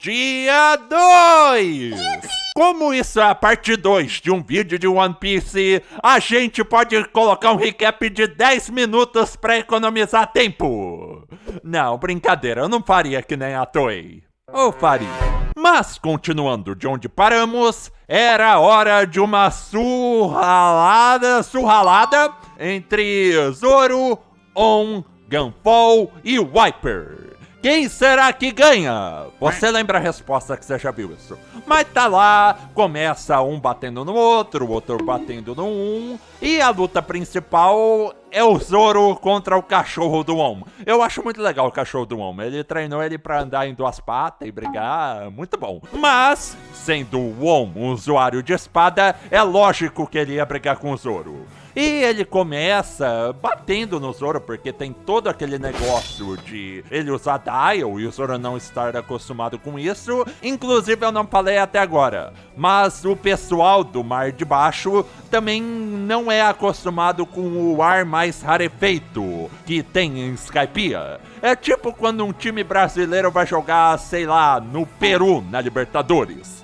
dia 2! Como isso é a parte 2 de um vídeo de One Piece, a gente pode colocar um recap de 10 minutos pra economizar tempo. Não, brincadeira, eu não faria que nem a Toei. Ou faria. Mas, continuando de onde paramos, era hora de uma surralada entre Zoro, On, Gunpowder e Viper. Quem será que ganha? Você lembra a resposta que você já viu isso. Mas tá lá, começa um batendo no outro, o outro batendo no um. E a luta principal é o Zoro contra o cachorro do On. Eu acho muito legal o cachorro do On. Ele treinou ele pra andar em duas patas e brigar, muito bom. Mas, sendo o On um usuário de espada, é lógico que ele ia brigar com o Zoro. E ele começa batendo no Zoro, porque tem todo aquele negócio de ele usar Dial e o Zoro não estar acostumado com isso. Inclusive eu não falei até agora, mas o pessoal do Mar de Baixo também não é acostumado com o ar mais rarefeito que tem em Skypiea. É tipo quando um time brasileiro vai jogar, sei lá, no Peru, na Libertadores.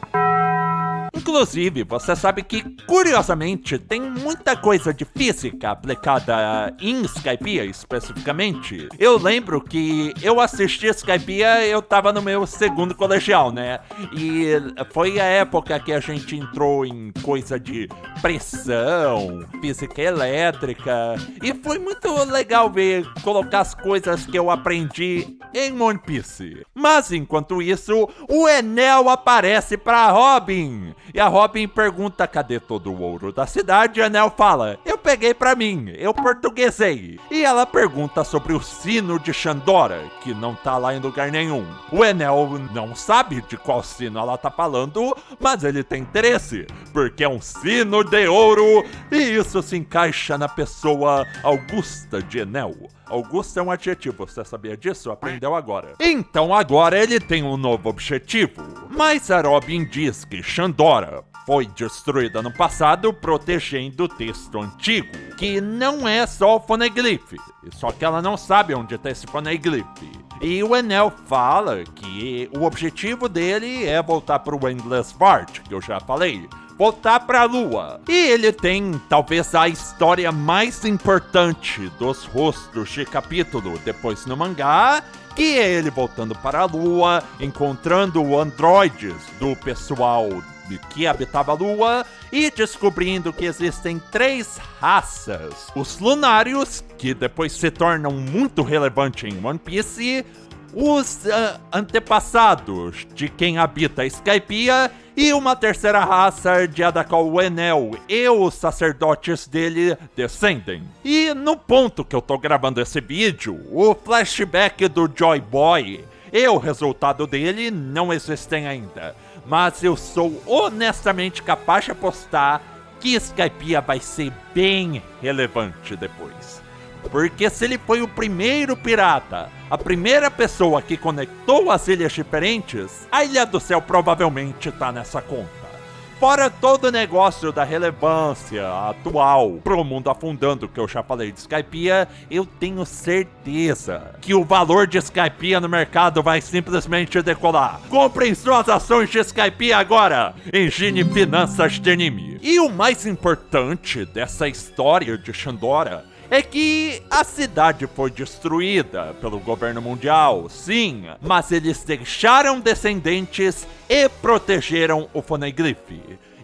Inclusive, você sabe que, curiosamente, tem muita coisa de física aplicada em Skypiea, especificamente. Eu lembro que eu assisti Skypiea, eu tava no meu segundo colegial, né? E foi a época que a gente entrou em coisa de pressão, física elétrica. E foi muito legal ver, colocar as coisas que eu aprendi em One Piece. Mas, enquanto isso, o Enel aparece pra Robin. E a Robin pergunta cadê todo o ouro da cidade, e a Enel fala, eu peguei pra mim, eu portuguesei. E ela pergunta sobre o sino de Shandora, que não tá lá em lugar nenhum. O Enel não sabe de qual sino ela tá falando, mas ele tem interesse, porque é um sino de ouro, e isso se encaixa na pessoa Augusta de Enel. Augusto é um adjetivo, você sabia disso? Aprendeu agora. Então agora ele tem um novo objetivo. Mas a Robin diz que Shandora foi destruída no passado protegendo o texto antigo, que não é só o Poneglyph, só que ela não sabe onde está esse Poneglyph. E o Enel fala que o objetivo dele é voltar para o Endless Vart, que eu já falei. Voltar pra Lua. E ele tem, talvez, a história mais importante dos rostos de capítulo depois no mangá, que é ele voltando para a Lua, encontrando androides do pessoal que habitava a Lua e descobrindo que existem 3 raças. Os Lunários, que depois se tornam muito relevantes em One Piece, os antepassados de quem habita Skypiea e uma terceira raça de da qual o Enel e os sacerdotes dele descendem. E no ponto que eu tô gravando esse vídeo, o flashback do Joy Boy e o resultado dele não existem ainda. Mas eu sou honestamente capaz de apostar que Skypiea vai ser bem relevante depois. Porque se ele foi o primeiro pirata, a primeira pessoa que conectou as ilhas diferentes, a Ilha do Céu provavelmente tá nessa conta. Fora todo o negócio da relevância atual pro mundo afundando, que eu já falei de Skypiea, eu tenho certeza que o valor de Skypiea no mercado vai simplesmente decolar. Comprem suas ações de Skypiea agora em Gine Finanças de Anime. E o mais importante dessa história de Shandora é que a cidade foi destruída pelo governo mundial, sim, mas eles deixaram descendentes e protegeram o Poneglyph.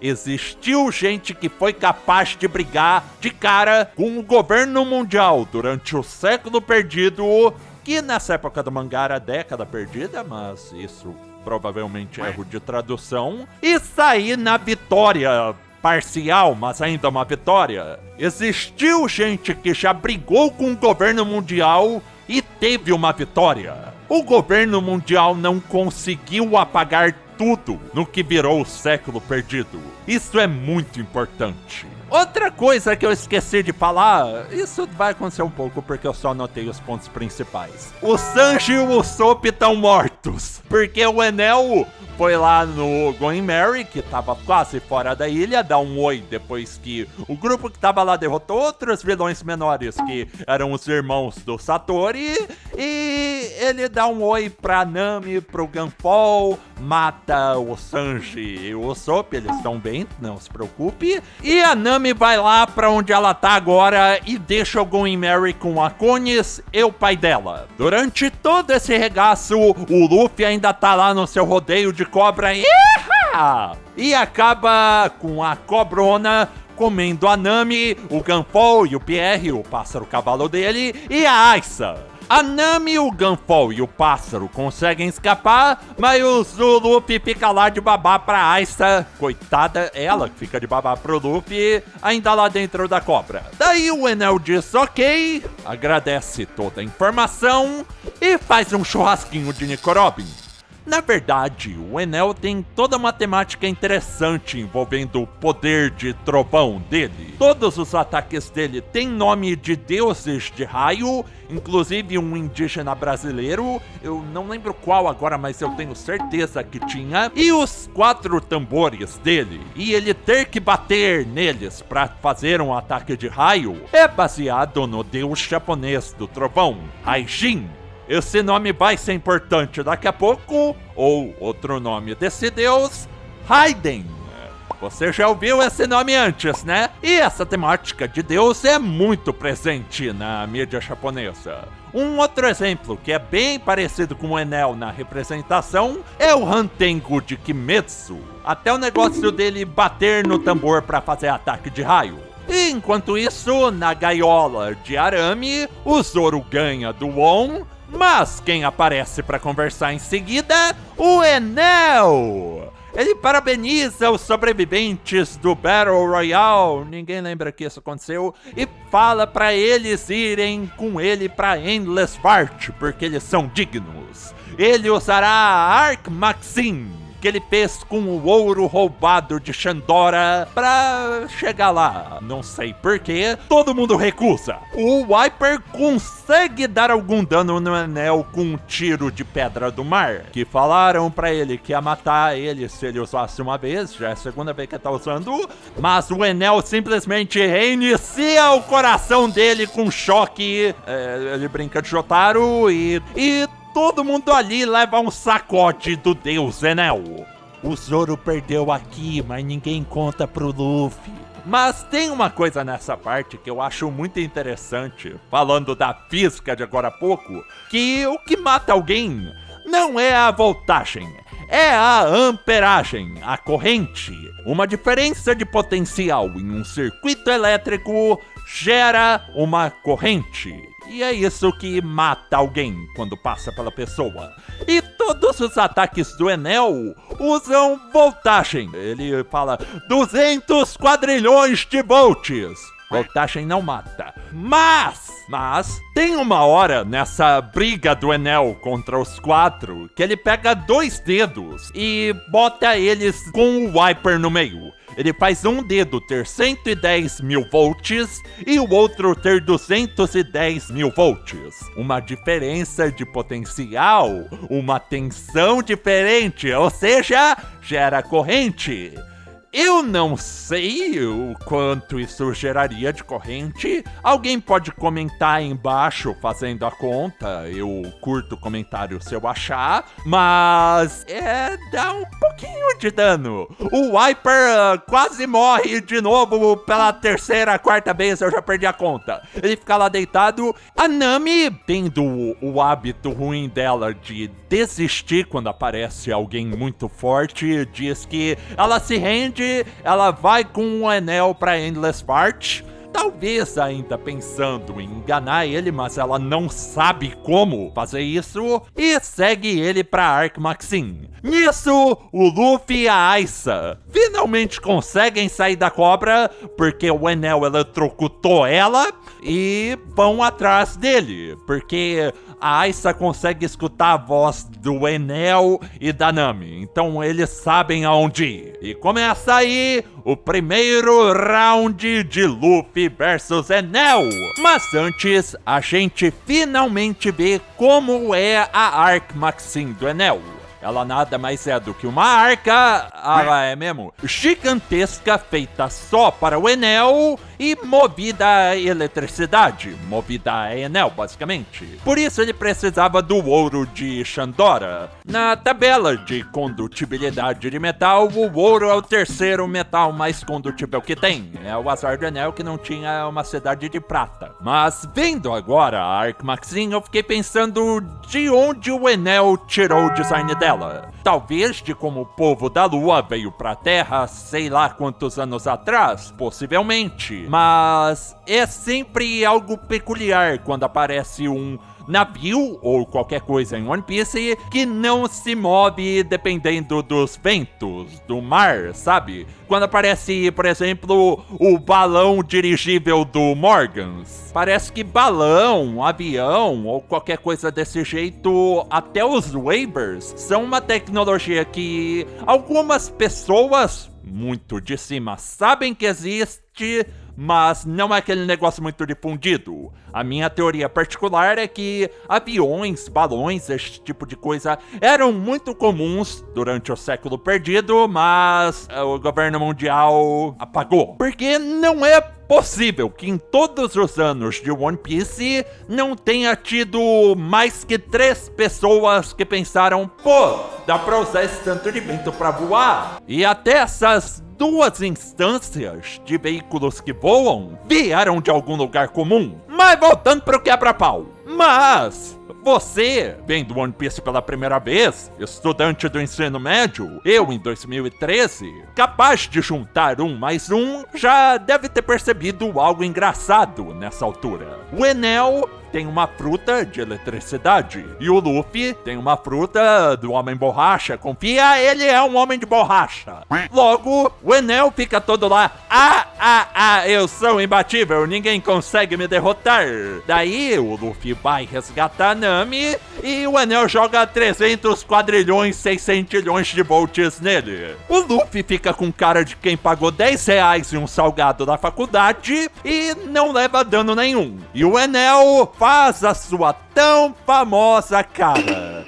Existiu gente que foi capaz de brigar de cara com o governo mundial durante o século perdido, que nessa época do mangá era década perdida, mas isso provavelmente é erro de tradução, e sair na vitória parcial, mas ainda uma vitória. Existiu gente que já brigou com o governo mundial e teve uma vitória. O governo mundial não conseguiu apagar tudo no que virou o século perdido. Isso é muito importante. Outra coisa que eu esqueci de falar, isso vai acontecer um pouco porque eu só anotei os pontos principais. O Sanji e o Usopp estão mortos, porque o Enel foi lá no Going Merry, que tava quase fora da ilha, dar um oi depois que o grupo que tava lá derrotou outros vilões menores, que eram os irmãos do Satori, e ele dá um oi pra Nami, pro Gunpowell, mata o Sanji e o Usopp, eles estão bem, não se preocupe, e a Nami vai lá pra onde ela tá agora e deixa o Going Merry com a Konis e o pai dela. Durante todo esse regaço, o Luffy ainda tá lá no seu rodeio de cobra e acaba com a cobrona comendo a Nami, o Gunpowell e o Pierre, o pássaro cavalo dele, e a Aisa. A Nami, o Gunpowell e o pássaro conseguem escapar, mas o Luffy fica lá de babá pra Aisa. Coitada, ela que fica de babá pro Luffy, ainda lá dentro da cobra. Daí o Enel diz ok, agradece toda a informação e faz um churrasquinho de Nico Robin. Na verdade, o Enel tem toda uma temática interessante envolvendo o poder de trovão dele. Todos os ataques dele têm nome de deuses de raio, inclusive um indígena brasileiro, eu não lembro qual agora, mas eu tenho certeza que tinha. E os 4 tambores dele, e ele ter que bater neles para fazer um ataque de raio, é baseado no deus japonês do trovão, Aijin. Esse nome vai ser importante daqui a pouco, ou outro nome desse deus, Raiden. Você já ouviu esse nome antes, né? E essa temática de deus é muito presente na mídia japonesa. Um outro exemplo que é bem parecido com o Enel na representação é o Hantengo de Kimetsu. Até o negócio dele bater no tambor para fazer ataque de raio. E enquanto isso, na gaiola de arame, o Zoro ganha do On. Mas quem aparece para conversar em seguida? O Enel! Ele parabeniza os sobreviventes do Battle Royale, ninguém lembra que isso aconteceu, e fala para eles irem com ele para Endless Vart, porque eles são dignos. Ele usará a Arc Maxim, que ele fez com o ouro roubado de Shandora pra chegar lá. Não sei porquê, todo mundo recusa. O Wiper consegue dar algum dano no Enel com um tiro de pedra do mar, que falaram pra ele que ia matar ele se ele usasse uma vez, já é a segunda vez que ele tá usando, mas o Enel simplesmente reinicia o coração dele com choque, ele brinca de Jotaro e todo mundo ali leva um sacode do deus Enel. O Zoro perdeu aqui, mas ninguém conta pro Luffy. Mas tem uma coisa nessa parte que eu acho muito interessante, falando da física de agora a pouco, que o que mata alguém não é a voltagem, é a amperagem, a corrente. Uma diferença de potencial em um circuito elétrico gera uma corrente. E é isso que mata alguém quando passa pela pessoa. E todos os ataques do Enel usam voltagem. Ele fala 200 quadrilhões de volts. Voltagem não mata. Mas tem uma hora nessa briga do Enel contra os 4 que ele pega 2 dedos e bota eles com o Wiper no meio. Ele faz um dedo ter 110 mil volts e o outro ter 210 mil volts. Uma diferença de potencial, uma tensão diferente, ou seja, gera corrente. Eu não sei o quanto isso geraria de corrente. Alguém pode comentar aí embaixo fazendo a conta. Eu curto o comentário se eu achar. Mas dá um pouquinho de dano. O Wiper quase morre de novo pela 3ª, 4ª vez. Eu já perdi a conta. Ele fica lá deitado. A Nami, tendo o hábito ruim dela de desistir quando aparece alguém muito forte, diz que ela se rende. Ela vai com o Enel pra Endless Vart, talvez ainda pensando em enganar ele, mas ela não sabe como fazer isso, e segue ele pra Arc Maxim. Nisso, o Luffy e a Aisa finalmente conseguem sair da cobra, porque o Enel eletrocutou ela, e vão atrás dele, porque a Aisa consegue escutar a voz do Enel e da Nami, então eles sabem aonde ir. E começa aí o primeiro round de Luffy versus Enel. Mas antes, a gente finalmente vê como é a Arc Maxim do Enel. Ela nada mais é do que uma arca, é mesmo, gigantesca, feita só para o Enel e movida a eletricidade, movida a Enel, basicamente. Por isso ele precisava do ouro de Shandora. Na tabela de condutibilidade de metal, o ouro é o terceiro metal mais condutível que tem. É o azar do Enel que não tinha uma cidade de prata. Mas vendo agora a Arc Maxim, eu fiquei pensando de onde o Enel tirou o design dela. Talvez de como o povo da Lua veio pra Terra sei lá quantos anos atrás, possivelmente. Mas é sempre algo peculiar quando aparece um navio ou qualquer coisa em One Piece que não se move dependendo dos ventos do mar, sabe? Quando aparece, por exemplo, o balão dirigível do Morgans. Parece que balão, avião ou qualquer coisa desse jeito, até os waivers, são uma tecnologia que algumas pessoas muito de cima sabem que existe, mas não é aquele negócio muito difundido. A minha teoria particular é que aviões, balões, esse tipo de coisa eram muito comuns durante o século perdido, mas o governo mundial apagou. Porque não é possível que em todos os anos de One Piece não tenha tido mais que 3 pessoas que pensaram, pô, dá pra usar esse tanto de vento pra voar. E até essas 2 instâncias de veículos que voam vieram de algum lugar comum. Mas voltando pro quebra-pau. Mas você, vendo One Piece pela primeira vez, estudante do ensino médio, eu em 2013, capaz de juntar 1 mais 1, já deve ter percebido algo engraçado nessa altura. O Enel tem uma fruta de eletricidade e o Luffy tem uma fruta do Homem Borracha. Confia, ele é um homem de borracha. Logo, o Enel fica todo lá, eu sou imbatível, ninguém consegue me derrotar. Daí o Luffy vai resgatar a Nami e o Enel joga 300 quadrilhões, 600 de volts nele. O Luffy fica com cara de quem pagou 10 reais em um salgado da faculdade e não leva dano nenhum. E o Enel faz a sua tão famosa cara.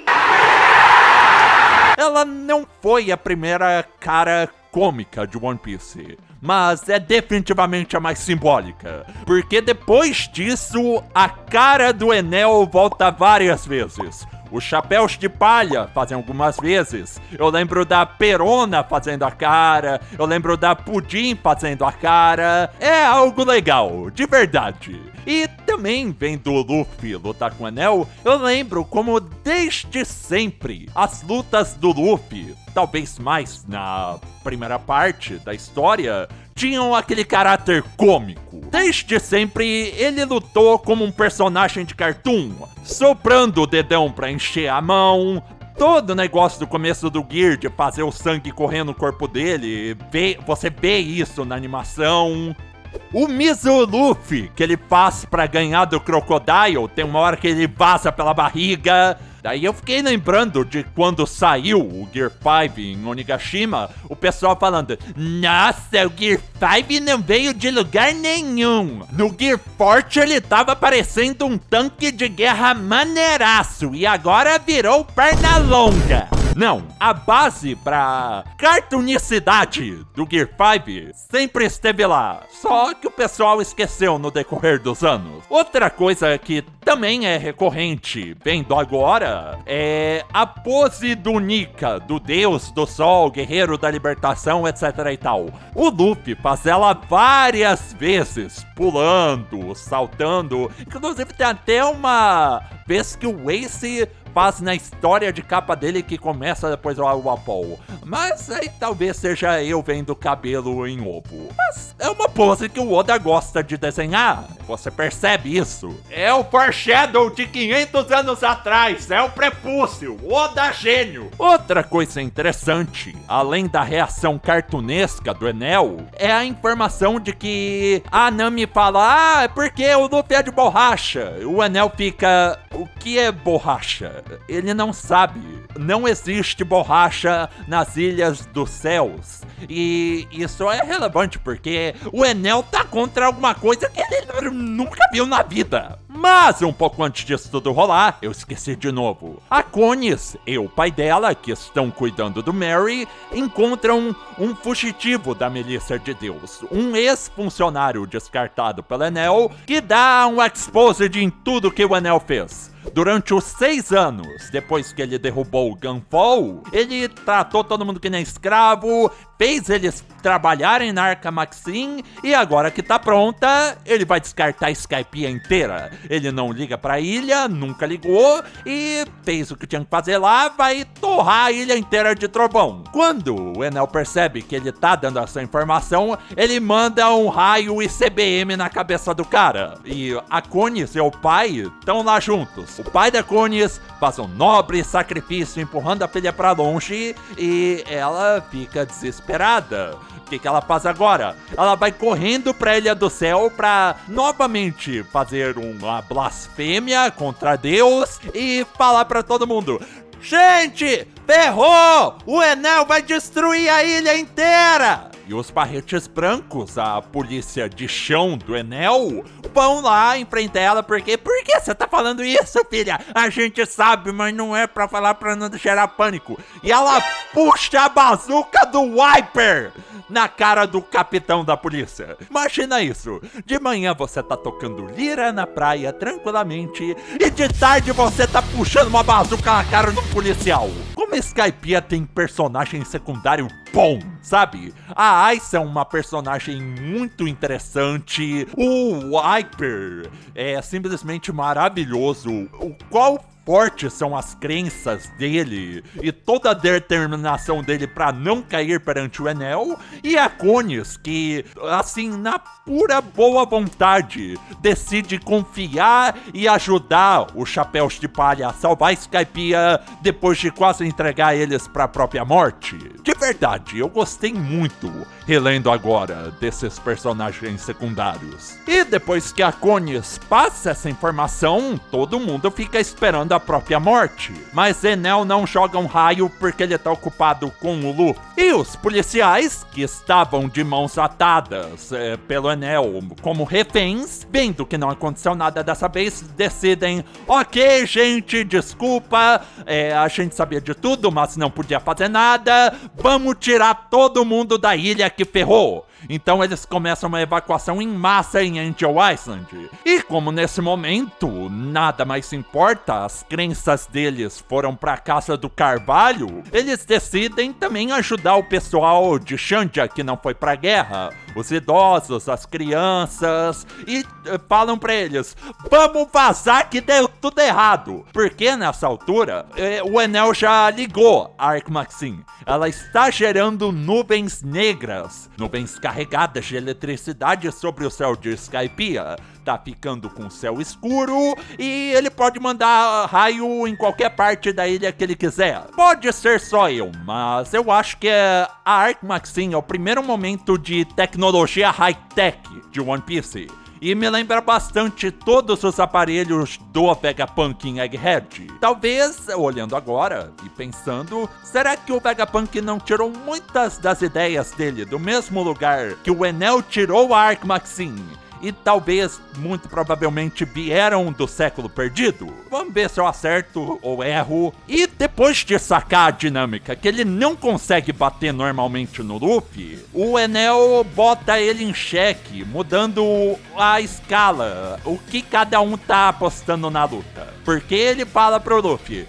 Ela não foi a primeira cara cômica de One Piece, mas é definitivamente a mais simbólica, porque depois disso, a cara do Enel volta várias vezes. Os chapéus de palha fazem algumas vezes. Eu lembro da Perona fazendo a cara. Eu lembro da Pudim fazendo a cara. É algo legal, de verdade. E também vendo o Luffy lutar com o Enel, eu lembro como desde sempre as lutas do Luffy, talvez mais na primeira parte da história, tinham aquele caráter cômico. Desde sempre, ele lutou como um personagem de cartoon, soprando o dedão pra encher a mão. Todo o negócio do começo do Gear de fazer o sangue correr no corpo dele, você vê isso na animação. O Mizu Luffy, que ele faz pra ganhar do Crocodile, tem uma hora que ele vaza pela barriga. Daí eu fiquei lembrando de quando saiu o Gear 5 em Onigashima, o pessoal falando, nossa, o Gear 5 não veio de lugar nenhum. No Gear Forte ele tava parecendo um tanque de guerra maneiraço e agora virou perna longa. Não, a base pra cartoonicidade do Gear 5 sempre esteve lá, só que o pessoal esqueceu no decorrer dos anos. Outra coisa que também é recorrente, vendo agora, é a pose do Nika, do deus do sol, guerreiro da libertação, etc e tal. O Luffy faz ela várias vezes, pulando, saltando, inclusive tem até uma vez que o Ace faz na história de capa dele que começa depois do Apple. Mas aí talvez seja eu vendo cabelo em ovo. Mas é uma pose que o Oda gosta de desenhar. Você percebe isso? É o foreshadow de 500 anos atrás. É o prepúcio. Oda gênio. Outra coisa interessante, além da reação cartunesca do Enel, é a informação de que a Nami fala, é porque o Luffy é de borracha. O Enel fica, o que é borracha? Ele não sabe. não existe borracha nas Ilhas dos Céus. E isso é relevante porque o Enel tá contra alguma coisa que ele nunca viu na vida. Mas um pouco antes disso tudo rolar, eu esqueci de novo. A Connie e o pai dela, que estão cuidando do Mary, encontram um fugitivo da Milícia de Deus, um ex-funcionário descartado pelo Enel, que dá um exposed em tudo que o Enel fez. Durante os 6 anos depois que ele derrubou o Gunfall, ele tratou todo mundo que nem escravo, fez eles trabalharem na Arca Maxim, e agora que tá pronta, ele vai descartar a Skypiea inteira. Ele não liga pra ilha, nunca ligou, e fez o que tinha que fazer lá, vai torrar a ilha inteira de trovão. Quando o Enel percebe que ele tá dando essa informação, ele manda um raio ICBM na cabeça do cara. E a Connie e o pai estão lá juntos. O pai da Connie faz um nobre sacrifício empurrando a filha pra longe e ela fica desesperada. O que ela faz agora? Ela vai correndo pra Ilha do Céu pra novamente fazer uma blasfêmia contra Deus e falar pra todo mundo: gente, ferrou! O Enel vai destruir a ilha inteira! E os barretes brancos, a polícia de chão do Enel, vão lá enfrentar ela porque... Por que você tá falando isso, filha? A gente sabe, mas não é pra falar pra não gerar pânico. E ela puxa a bazuca do Wiper na cara do capitão da polícia. Imagina isso. De manhã você tá tocando lira na praia tranquilamente e de tarde você tá puxando uma bazuca na cara do policial. Como a Skypiea tem personagem secundário bom, sabe? A Ice é uma personagem muito interessante. O Wiper é simplesmente maravilhoso. Qual fortes são as crenças dele e toda a determinação dele pra não cair perante o Enel, e a Connie, que, assim, na pura boa vontade, decide confiar e ajudar os Chapéus de Palha a salvar a Skypiea depois de quase entregar eles pra própria morte. De verdade, eu gostei muito, relendo agora, desses personagens secundários. E depois que a Connie passa essa informação, todo mundo fica esperando a própria morte. Mas Enel não joga um raio porque ele tá ocupado com o Luffy. E os policiais, que estavam de mãos atadas pelo Enel como reféns, vendo que não aconteceu nada dessa vez, decidem: ok, gente, desculpa, a gente sabia de tudo, mas não podia fazer nada, vamos tirar todo mundo da ilha que ferrou. Então eles começam uma evacuação em massa em Angel Island. E como nesse momento nada mais importa, as crenças deles foram pra casa do Carvalho, eles decidem também ajudar o pessoal de Shandia que não foi pra guerra, os idosos, as crianças, e falam pra eles: vamos vazar que deu tudo errado. Porque nessa altura, o Enel já ligou a Arca Maxim. Ela está gerando nuvens negras, nuvens carregadas de eletricidade sobre o céu de Skypiea. Tá ficando com o céu escuro e ele pode mandar raio em qualquer parte da ilha que ele quiser. Pode ser só eu, mas eu acho que a Arca Maxim é o primeiro momento de tecnologia high-tech de One Piece. E me lembra bastante todos os aparelhos do Vegapunk em Egghead. Talvez, olhando agora e pensando, será que o Vegapunk não tirou muitas das ideias dele do mesmo lugar que o Enel tirou a Arca Maxim? E talvez, muito provavelmente, vieram do século perdido? Vamos ver se eu acerto ou erro. E depois de sacar a dinâmica que ele não consegue bater normalmente no Luffy, o Enel bota ele em xeque, mudando a escala, o que cada um tá apostando na luta. Porque ele fala pro Luffy: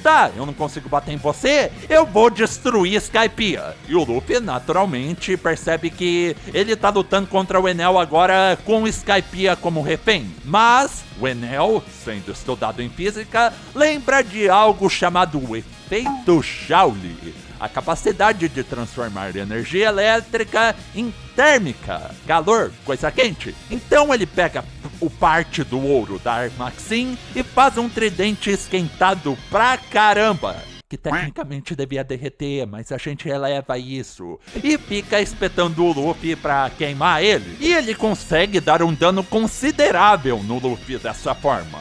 tá, eu não consigo bater em você, eu vou destruir Skypiea. E o Luffy, naturalmente, percebe que ele tá lutando contra o Enel agora com Skypiea como refém. Mas o Enel, sendo estudado em física, lembra de algo chamado efeito Joule, a capacidade de transformar energia elétrica em térmica, calor, coisa quente. Então ele pega o parte do ouro da Arca Maxim e faz um tridente esquentado pra caramba, que tecnicamente devia derreter, mas a gente releva isso, e fica espetando o Luffy pra queimar ele. E ele consegue dar um dano considerável no Luffy dessa forma.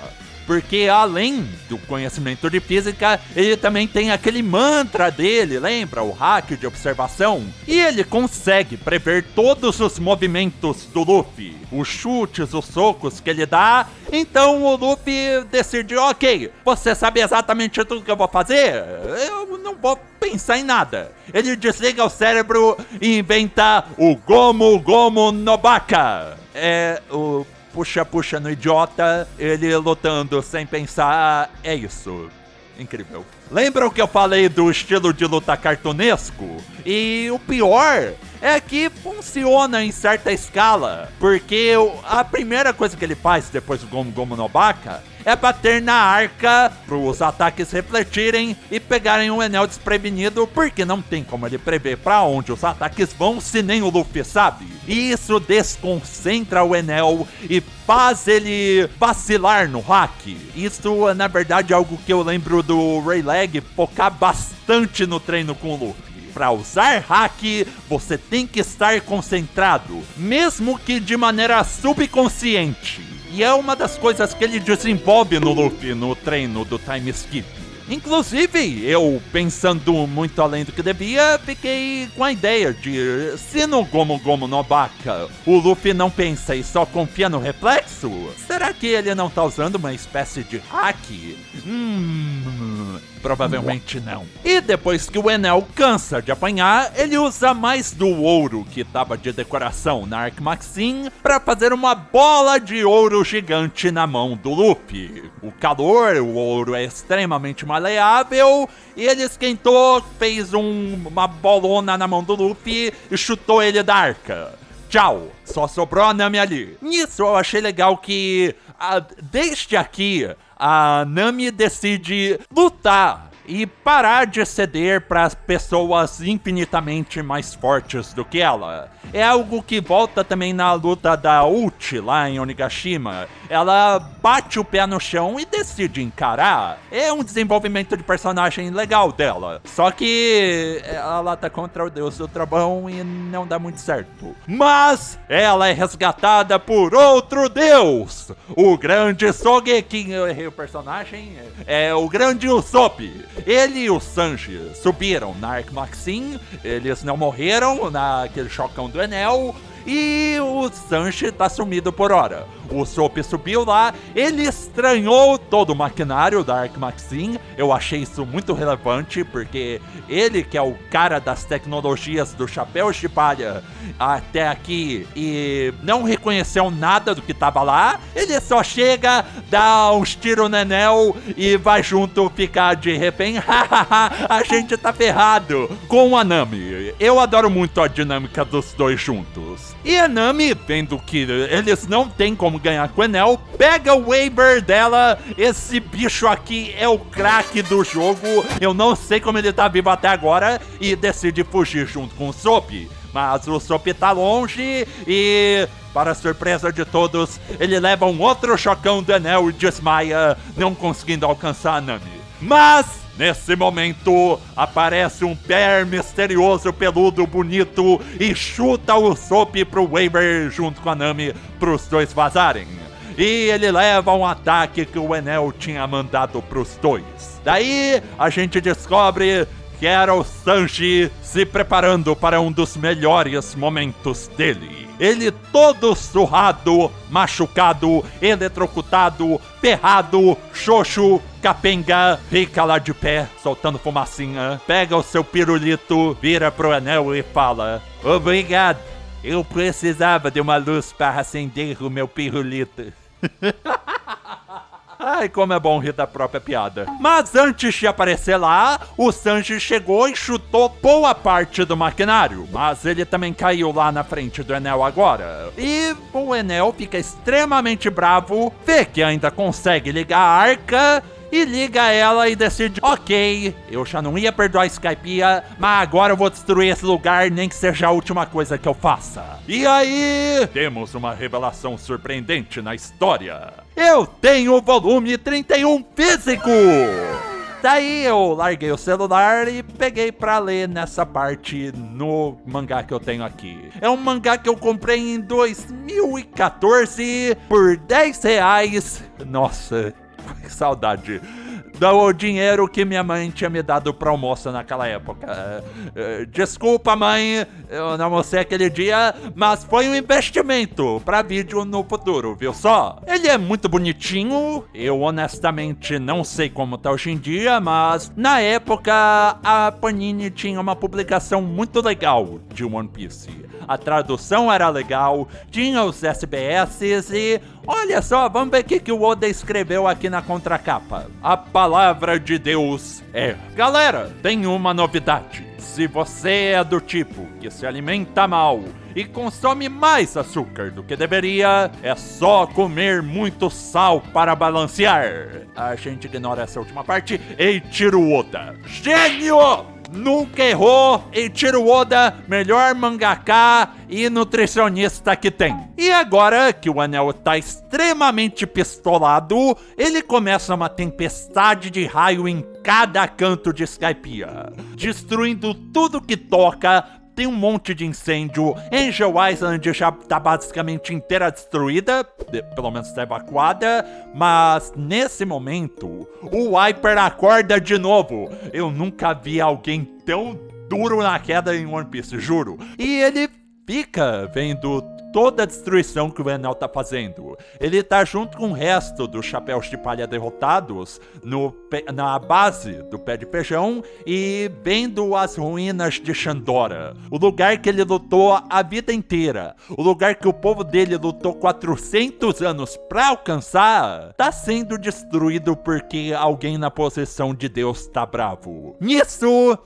porque além do conhecimento de física, ele também tem aquele mantra dele, lembra? O hack de observação. E ele consegue prever todos os movimentos do Luffy, os chutes, os socos que ele dá. Então o Luffy decide, ok, você sabe exatamente tudo que eu vou fazer? Eu não vou pensar em nada. Ele desliga o cérebro e inventa o Gomu Gomu no Baka. É o puxa-puxa no idiota, ele lutando sem pensar, é isso. Incrível. Lembram que eu falei do estilo de luta cartunesco? E o pior é que funciona em certa escala, porque a primeira coisa que ele faz depois do Gomu Gomu no Baka é bater na arca para os ataques refletirem e pegarem o Enel desprevenido, porque não tem como ele prever para onde os ataques vão se nem o Luffy sabe. E isso desconcentra o Enel e faz ele vacilar no hack. Isso é na verdade algo que eu lembro do Rayleigh focar bastante no treino com o Luffy. Para usar hack, você tem que estar concentrado, mesmo que de maneira subconsciente. E é uma das coisas que ele desenvolve no Luffy no treino do time skip. Inclusive, eu, pensando muito além do que devia, fiquei com a ideia de, se no Gomu Gomu no Baka o Luffy não pensa e só confia no reflexo, será que ele não tá usando uma espécie de hack? Provavelmente não. E depois que o Enel cansa de apanhar, ele usa mais do ouro que tava de decoração na Arc Maxim pra fazer uma bola de ouro gigante na mão do Luffy. O calor, o ouro é extremamente maleável e ele esquentou, fez uma bolona na mão do Luffy e chutou ele da arca. Tchau, só sobrou a Nami ali. Nisso eu achei legal que, desde aqui, a Nami decide lutar e parar de ceder para as pessoas infinitamente mais fortes do que ela. É algo que volta também na luta da Uchi lá em Onigashima. Ela bate o pé no chão e decide encarar. É um desenvolvimento de personagem legal dela. Só que ela tá contra o deus do trovão e não dá muito certo. Mas ela é resgatada por outro deus, o grande Sogeking. Eu errei o personagem. É o grande Usopp. Ele e o Sanji subiram na Arc Maxim. Eles não morreram naquele chocão do Enel. E o Sanji tá sumido por hora. O Usopp subiu lá, ele estranhou todo o maquinário da Arc Maxim. Eu achei isso muito relevante, porque ele que é o cara das tecnologias do Chapéu de Palha até aqui e não reconheceu nada do que tava lá. Ele só chega, dá uns tiros no Enel e vai junto ficar de refém. A gente tá ferrado com a Nami. Eu adoro muito a dinâmica dos dois juntos. E a Nami, vendo que eles não tem como ganhar com o Enel, pega o Waver dela. Esse bicho aqui é o craque do jogo. Eu não sei como ele tá vivo até agora. E decide fugir junto com o Usopp. Mas o Usopp tá longe e, para surpresa de todos, ele leva um outro chocão do Enel e desmaia, não conseguindo alcançar a Nami. Mas nesse momento, aparece um pé misterioso, peludo, bonito e chuta o Usopp pro Waver junto com a Nami pros dois vazarem. E ele leva um ataque que o Enel tinha mandado pros dois. Daí, a gente descobre que era o Sanji se preparando para um dos melhores momentos dele. Ele todo surrado, machucado, eletrocutado, ferrado, xoxo, capenga, fica lá de pé, soltando fumacinha, pega o seu pirulito, vira pro Enel e fala: "Obrigado, eu precisava de uma luz para acender o meu pirulito." Ai, como é bom rir da própria piada. Mas antes de aparecer lá, o Sanji chegou e chutou boa parte do maquinário. Mas ele também caiu lá na frente do Enel agora. E o Enel fica extremamente bravo, vê que ainda consegue ligar a arca e liga ela e decide: ok, eu já não ia perdoar a Skypiea, mas agora eu vou destruir esse lugar, nem que seja a última coisa que eu faça. E aí, temos uma revelação surpreendente na história. Eu tenho o volume 31 físico! Daí eu larguei o celular e peguei pra ler nessa parte no mangá que eu tenho aqui. É um mangá que eu comprei em 2014 por R$10. Nossa, que saudade. Do dinheiro que minha mãe tinha me dado pro almoço naquela época. Desculpa, mãe, eu não almocei aquele dia, mas foi um investimento pra vídeo no futuro, viu só? Ele é muito bonitinho, eu honestamente não sei como tá hoje em dia, mas na época a Panini tinha uma publicação muito legal de One Piece. A tradução era legal, tinha os SBS e... olha só, vamos ver o que o Oda escreveu aqui na contracapa. A palavra de Deus é... Galera, tem uma novidade. Se você é do tipo que se alimenta mal e consome mais açúcar do que deveria, é só comer muito sal para balancear. A gente ignora essa última parte. Eiichiro Oda. Gênio! Nunca errou, Eiichiro Oda, melhor mangaka e nutricionista que tem. E agora que o Anel tá extremamente pistolado, ele começa uma tempestade de raio em cada canto de Skypiea, destruindo tudo que toca. Tem um monte de incêndio. Angel Island já tá basicamente inteira destruída, pelo menos tá evacuada, mas nesse momento o Viper acorda de novo. Eu nunca vi alguém tão duro na queda em One Piece, juro. E ele fica vendo toda a destruição que o Enel tá fazendo. Ele tá junto com o resto dos chapéus de palha derrotados na base do pé de feijão e vendo as ruínas de Shandora. O lugar que ele lutou a vida inteira. O lugar que o povo dele lutou 400 anos pra alcançar, tá sendo destruído porque alguém na posição de Deus tá bravo. Nisso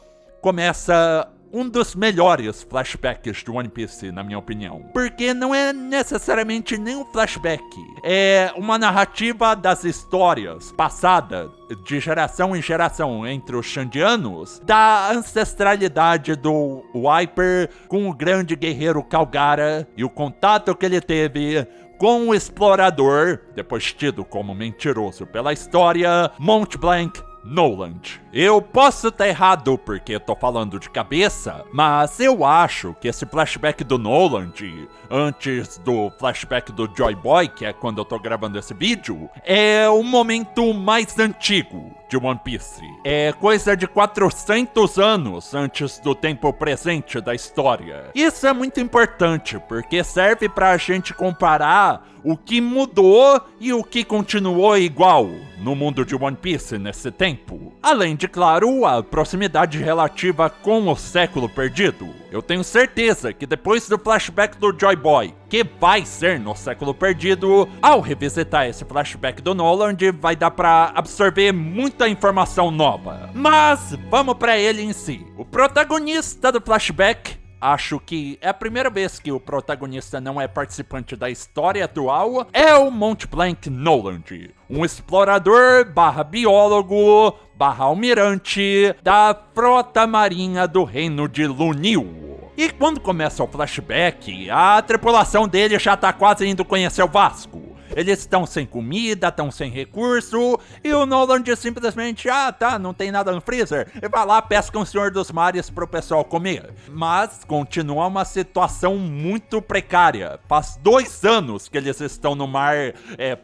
começa um dos melhores flashbacks do One Piece, na minha opinião. Porque não é necessariamente nenhum flashback. É uma narrativa das histórias passadas de geração em geração entre os Shandianos, da ancestralidade do Viper com o grande guerreiro Kalgara e o contato que ele teve com o explorador, depois tido como mentiroso pela história, Mont Blanc Noland. Eu posso estar errado porque eu tô falando de cabeça, mas eu acho que esse flashback do Noland, antes do flashback do Joy Boy, que é quando eu tô gravando esse vídeo, é o momento mais antigo de One Piece. É coisa de 400 anos antes do tempo presente da história. Isso é muito importante porque serve pra gente comparar o que mudou e o que continuou igual no mundo de One Piece nesse tempo. Além de, claro, a proximidade relativa com o século perdido. Eu tenho certeza que depois do flashback do Joy Boy, que vai ser no século perdido, ao revisitar esse flashback do Noland, vai dar pra absorver muita informação nova. Mas vamos pra ele em si. O protagonista do flashback, acho que é a primeira vez que o protagonista não é participante da história atual, é o Mont Blanc Noland, um explorador / biólogo / almirante da frota marinha do reino de Lunil. E quando começa o flashback, a tripulação dele já tá quase indo conhecer o Vasco. Eles estão sem comida, estão sem recurso, e o Noland simplesmente, não tem nada no freezer, e vai lá, pesca um Senhor dos Mares pro pessoal comer. Mas continua uma situação muito precária. Faz 2 anos que eles estão no mar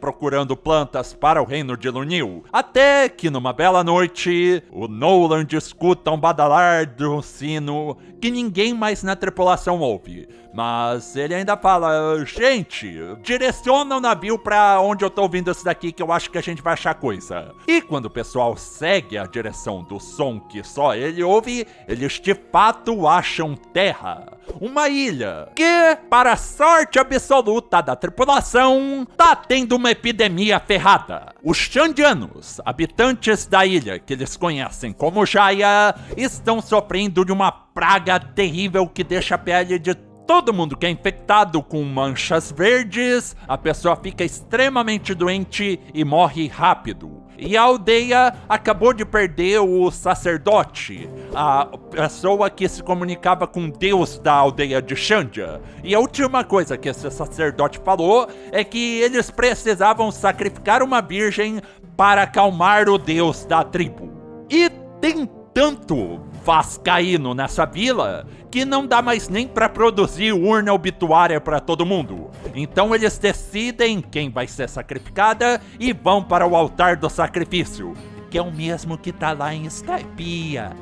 procurando plantas para o reino de Lunil. Até que numa bela noite, o Noland escuta um badalar do sino que ninguém mais na tripulação ouve. Mas ele ainda fala, gente, direciona o navio pra onde eu tô ouvindo isso daqui que eu acho que a gente vai achar coisa. E quando o pessoal segue a direção do som que só ele ouve, eles de fato acham terra. Uma ilha que, para a sorte absoluta da tripulação, tá tendo uma epidemia ferrada. Os Shandianos, habitantes da ilha que eles conhecem como Jaya, estão sofrendo de uma praga terrível que deixa a pele de todo mundo que é infectado com manchas verdes, a pessoa fica extremamente doente e morre rápido. E a aldeia acabou de perder o sacerdote, a pessoa que se comunicava com Deus da aldeia de Shandia. E a última coisa que esse sacerdote falou é que eles precisavam sacrificar uma virgem para acalmar o Deus da tribo. E tem tanto vascaíno nessa vila que não dá mais nem pra produzir urna obituária pra todo mundo. Então eles decidem quem vai ser sacrificada e vão para o altar do sacrifício, que é o mesmo que tá lá em Skypiea.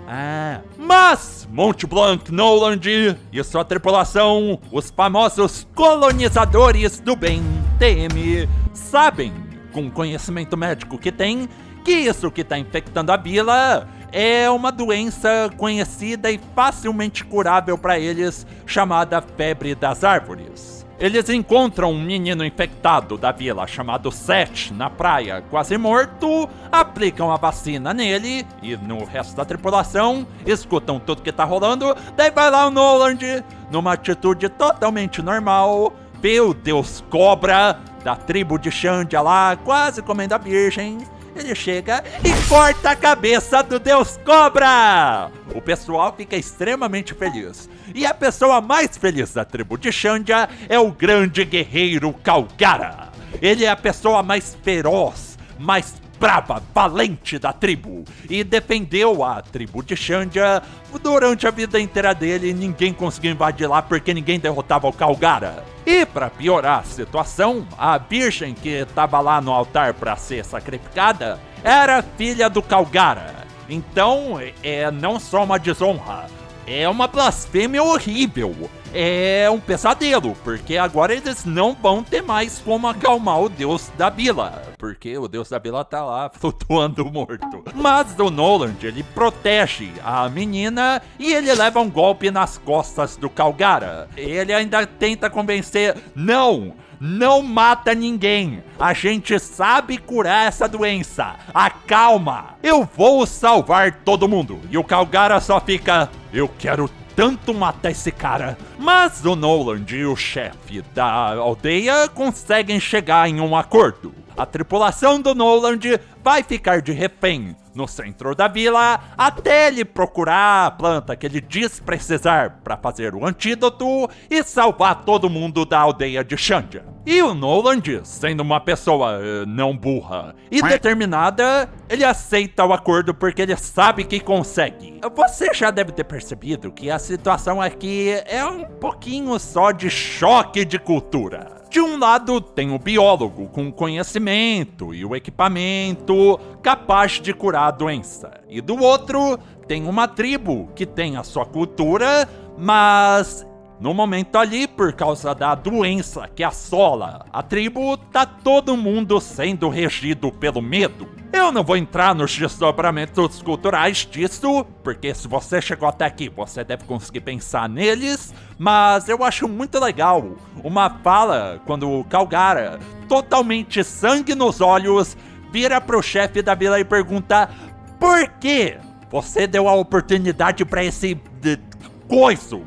Mas Mont Blanc Noland e sua tripulação, os famosos colonizadores do bem, TM, sabem, com o conhecimento médico que tem, que isso que tá infectando a vila é uma doença conhecida e facilmente curável para eles, chamada febre das árvores. Eles encontram um menino infectado da vila chamado Seth na praia, quase morto, aplicam a vacina nele e no resto da tripulação, escutam tudo que tá rolando, daí vai lá o Noland, numa atitude totalmente normal, vê o deus cobra da tribo de Xandia lá, quase comendo a virgem. Ele chega e corta a cabeça do Deus Cobra! O pessoal fica extremamente feliz. E a pessoa mais feliz da tribo de Xandia é o grande guerreiro Calgara. Ele é a pessoa mais feroz, mais brava, valente da tribo. E defendeu a tribo de Xandia durante a vida inteira dele. Ninguém conseguiu invadir lá porque ninguém derrotava o Calgara. E para piorar a situação, a virgem que estava lá no altar para ser sacrificada era filha do Calgara. Então é não só uma desonra, é uma blasfêmia horrível. É um pesadelo, porque agora eles não vão ter mais como acalmar o deus da vila, porque o deus da vila tá lá flutuando morto. Mas o Noland, ele protege a menina e ele leva um golpe nas costas do Calgara. Ele ainda tenta convencer, não mata ninguém. A gente sabe curar essa doença. Acalma. Eu vou salvar todo mundo. E o Calgara só fica, eu quero tanto matar esse cara. Mas o Noland e o chefe da aldeia conseguem chegar em um acordo. A tripulação do Noland vai ficar de refém no centro da vila até ele procurar a planta que ele diz precisar para fazer o antídoto e salvar todo mundo da aldeia de Xandia. E o Noland, sendo uma pessoa não burra e determinada, ele aceita o acordo porque ele sabe que consegue. Você já deve ter percebido que a situação aqui é um pouquinho só de choque de cultura. De um lado tem o biólogo com conhecimento e o equipamento capaz de curar a doença. E do outro tem uma tribo que tem a sua cultura, mas no momento ali, por causa da doença que assola a tribo, tá todo mundo sendo regido pelo medo. Eu não vou entrar nos desdobramentos culturais disso, porque se você chegou até aqui, você deve conseguir pensar neles, mas eu acho muito legal uma fala quando o Calgara, totalmente sangue nos olhos, vira pro chefe da vila e pergunta: por que você deu a oportunidade pra esse coiso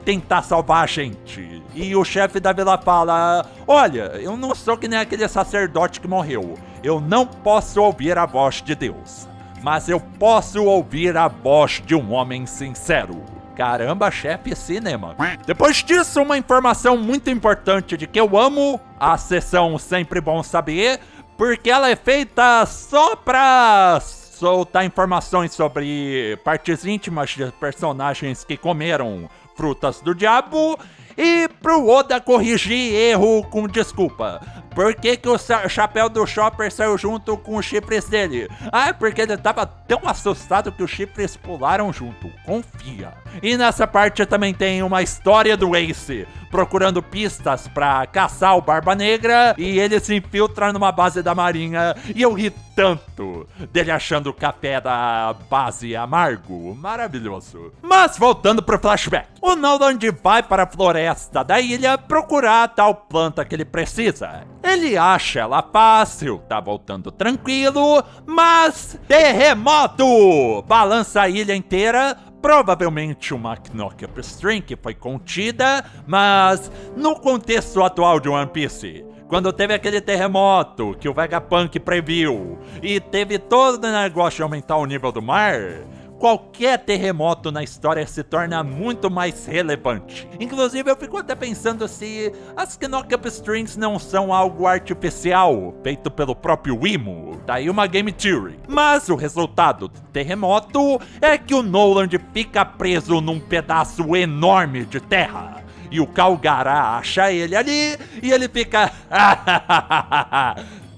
tentar salvar a gente? E o chefe da vila fala: olha, eu não sou que nem aquele sacerdote que morreu. Eu não posso ouvir a voz de Deus, mas eu posso ouvir a voz de um homem sincero. Caramba, chefe, cinema. Depois disso, uma informação muito importante de que eu amo a sessão Sempre Bom Saber, porque ela é feita só pra soltar informações sobre partes íntimas de personagens que comeram frutas do diabo e pro Oda corrigir erro com desculpa. Por que que o chapéu do Chopper saiu junto com os chifres dele? Ah, é porque ele tava tão assustado que os chifres pularam junto. Confia. E nessa parte também tem uma história do Ace procurando pistas pra caçar o Barba Negra e ele se infiltra numa base da marinha e eu ri tanto dele achando o café da base amargo. Maravilhoso. Mas voltando pro flashback, o Noland vai para a floresta da ilha procurar a tal planta que ele precisa. Ele acha ela fácil, tá voltando tranquilo, mas terremoto balança a ilha inteira. Provavelmente uma Knock-Up String que foi contida, mas no contexto atual de One Piece, quando teve aquele terremoto que o Vegapunk previu e teve todo o negócio de aumentar o nível do mar, qualquer terremoto na história se torna muito mais relevante. Inclusive, eu fico até pensando se as Knock-Up Strings não são algo artificial, feito pelo próprio Imo. Daí uma game theory. Mas o resultado do terremoto é que o Noland fica preso num pedaço enorme de terra. E o Calgara acha ele ali e ele fica...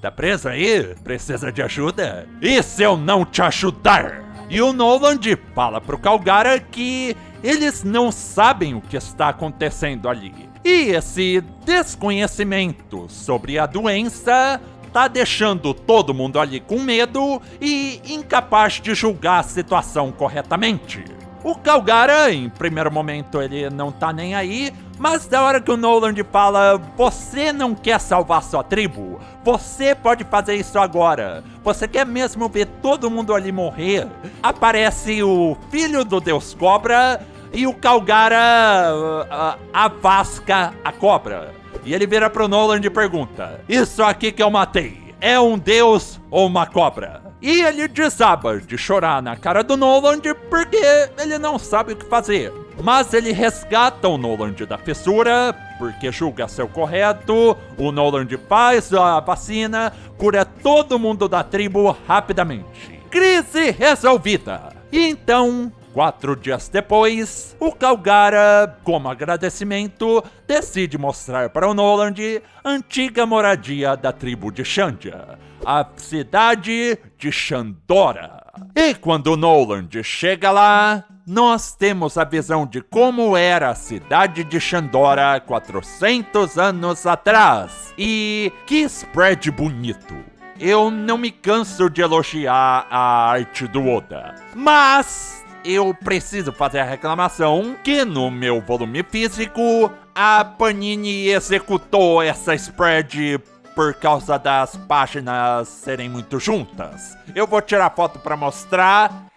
Tá preso aí? Precisa de ajuda? E se eu não te ajudar? E o Noland fala pro Calgara que eles não sabem o que está acontecendo ali. E esse desconhecimento sobre a doença tá deixando todo mundo ali com medo e incapaz de julgar a situação corretamente. O Calgara, em primeiro momento, ele não tá nem aí, mas da hora que o Noland fala, você não quer salvar sua tribo? Você pode fazer isso agora. Você quer mesmo ver todo mundo ali morrer? Aparece o filho do Deus Cobra e o Calgara avasca a cobra. E ele vira pro Noland e pergunta, isso aqui que eu matei, é um deus ou uma cobra? E ele desaba de chorar na cara do Noland porque ele não sabe o que fazer. Mas ele resgata o Noland da fissura, porque julga ser o correto. O Noland faz a vacina, cura todo mundo da tribo rapidamente. Crise resolvida! E então, 4 dias depois, o Calgara, como agradecimento, decide mostrar para o Noland a antiga moradia da tribo de Xandia, a cidade de Xandora. E quando o Noland chega lá, nós temos a visão de como era a cidade de Xandora 400 anos atrás. E que spread bonito! Eu não me canso de elogiar a arte do Oda, mas eu preciso fazer a reclamação que no meu volume físico, a Panini executou essa spread por causa das páginas serem muito juntas. Eu vou tirar foto pra mostrar.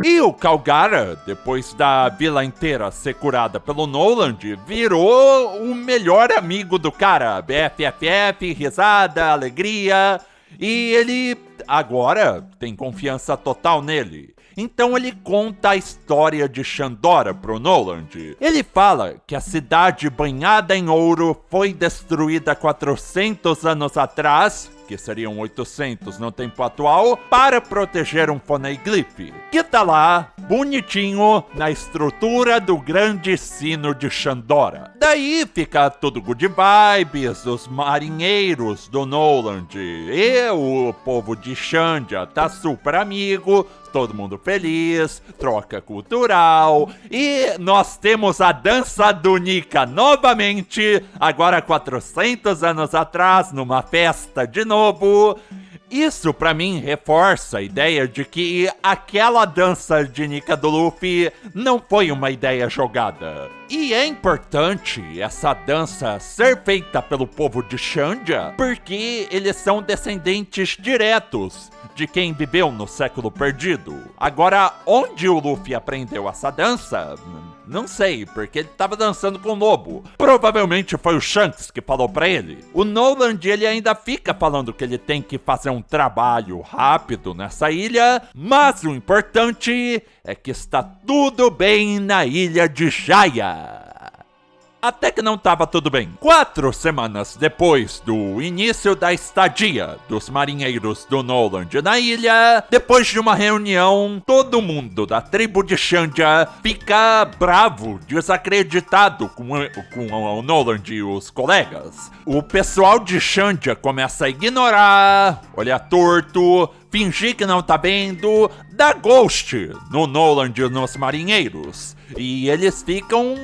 E o Calgara, depois da vila inteira ser curada pelo Noland, virou o melhor amigo do cara. BFFF, risada, alegria. E ele agora tem confiança total nele. Então ele conta a história de Xandora pro Noland. Ele fala que a cidade banhada em ouro foi destruída 400 anos atrás, que seriam 800 no tempo atual, para proteger um Poneglyph, que tá lá, bonitinho, na estrutura do grande sino de Xandora. Daí fica tudo good vibes, os marinheiros do Noland e o povo de Xandia tá super amigo, todo mundo feliz, troca cultural, e nós temos a dança do Nika novamente, agora 400 anos atrás, numa festa de novo. Isso pra mim reforça a ideia de que aquela dança de Nika do Luffy não foi uma ideia jogada. E é importante essa dança ser feita pelo povo de Xandia, porque eles são descendentes diretos de quem viveu no século perdido. Agora, onde o Luffy aprendeu essa dança? Não sei, porque ele tava dançando com o lobo. Provavelmente foi o Shanks que falou pra ele. O Noland, ele ainda fica falando que ele tem que fazer um trabalho rápido nessa ilha, mas o importante é que está tudo bem na ilha de Jaya. Até que não tava tudo bem. 4 semanas depois do início da estadia dos marinheiros do Noland na ilha, depois de uma reunião, todo mundo da tribo de Xandia fica bravo, desacreditado com o Noland e os colegas. O pessoal de Xandia começa a ignorar, olhar torto, fingir que não tá vendo, dá ghost no Noland e nos marinheiros. E eles ficam,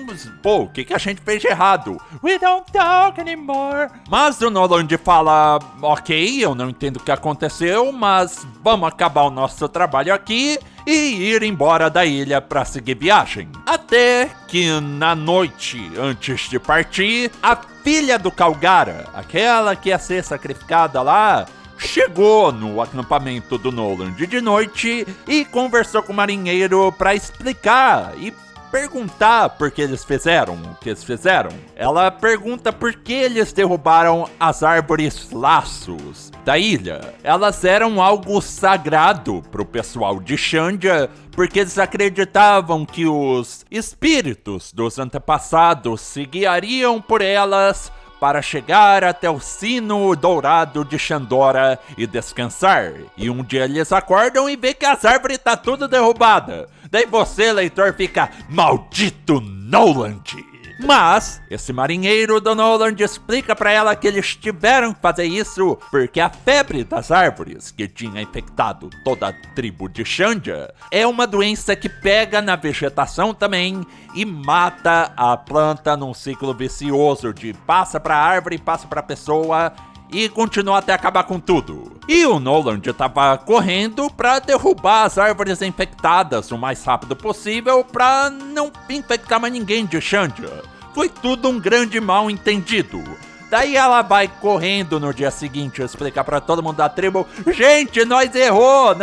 pô, o que a gente fez de errado? We don't talk anymore. Mas o Noland fala, ok, eu não entendo o que aconteceu, mas vamos acabar o nosso trabalho aqui e ir embora da ilha pra seguir viagem. Até que na noite antes de partir, a filha do Calgara, aquela que ia ser sacrificada lá, chegou no acampamento do Noland de noite e conversou com o marinheiro pra explicar e perguntar por que eles fizeram o que eles fizeram. Ela pergunta por que eles derrubaram as árvores laços da ilha. Elas eram algo sagrado pro pessoal de Xandia, porque eles acreditavam que os espíritos dos antepassados se guiariam por elas para chegar até o sino dourado de Xandora e descansar. E um dia eles acordam e vê que as árvores tá tudo derrubada. Daí você, leitor, fica: maldito Noland! Mas esse marinheiro do Noland explica pra ela que eles tiveram que fazer isso porque a febre das árvores, que tinha infectado toda a tribo de Xandia, é uma doença que pega na vegetação também e mata a planta num ciclo vicioso de passa pra árvore, passa pra pessoa e continua até acabar com tudo. E o Noland tava correndo pra derrubar as árvores infectadas o mais rápido possível pra não infectar mais ninguém de Xandia. Foi tudo um grande mal entendido. Daí ela vai correndo no dia seguinte explicar pra todo mundo da tribo: gente, nós errou.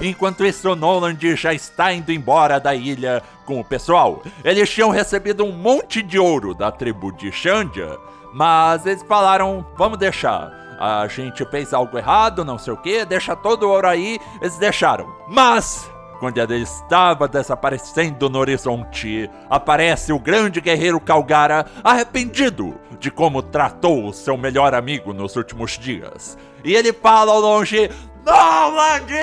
Enquanto isso, o Noland já está indo embora da ilha com o pessoal. Eles tinham recebido um monte de ouro da tribo de Xandia, mas eles falaram: vamos deixar, a gente fez algo errado, não sei o que, deixa todo o ouro aí. Eles deixaram. Mas quando ele estava desaparecendo no horizonte, aparece o grande guerreiro Calgara, arrependido de como tratou o seu melhor amigo nos últimos dias. E ele fala ao longe: Noland,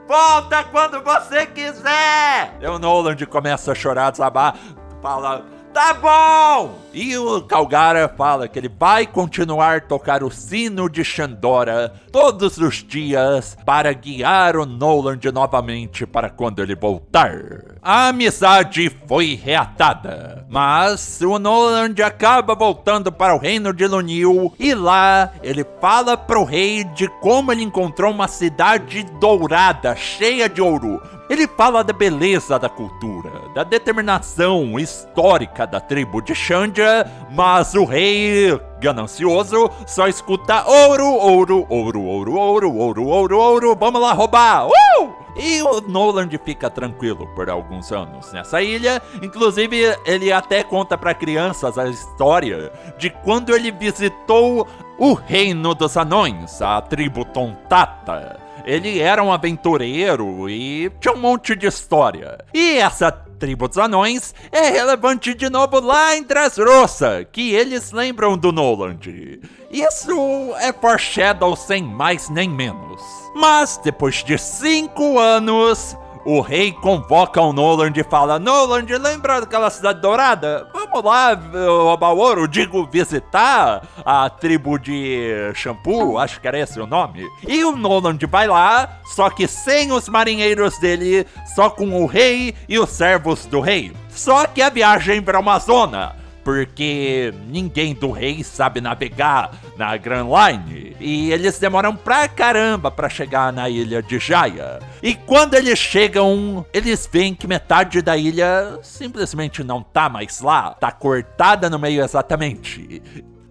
volta quando você quiser! E o Noland começa a chorar, desabar, fala: tá bom! E o Calgara fala que ele vai continuar a tocar o sino de Xandora todos os dias para guiar o Noland novamente para quando ele voltar. A amizade foi reatada, mas o Noland acaba voltando para o reino de Lunil e lá ele fala pro rei de como ele encontrou uma cidade dourada, cheia de ouro. Ele fala da beleza da cultura, da determinação histórica da tribo de Xandia, mas o rei ganancioso só escuta ouro, vamos lá roubar! E o Noland fica tranquilo por alguns anos nessa ilha. Inclusive, ele até conta para crianças a história de quando ele visitou o reino dos anões, a tribo Tontata. Ele era um aventureiro e tinha um monte de história. E essa tribo dos anões é relevante de novo lá em Dressrosa, que eles lembram do Noland. Isso é foreshadow sem mais nem menos. Mas depois de 5 anos, o rei convoca o Noland e fala: Noland, lembra daquela cidade dourada? Vamos lá roubar ouro, digo, visitar a tribo de Shampoo, acho que era esse o nome. E o Noland vai lá, só que sem os marinheiros dele, só com o rei e os servos do rei. Só que a viagem vira uma zona, porque ninguém do rei sabe navegar na Grand Line. E eles demoram pra caramba pra chegar na ilha de Jaya. E quando eles chegam, eles veem que metade da ilha simplesmente não tá mais lá. Tá cortada no meio exatamente.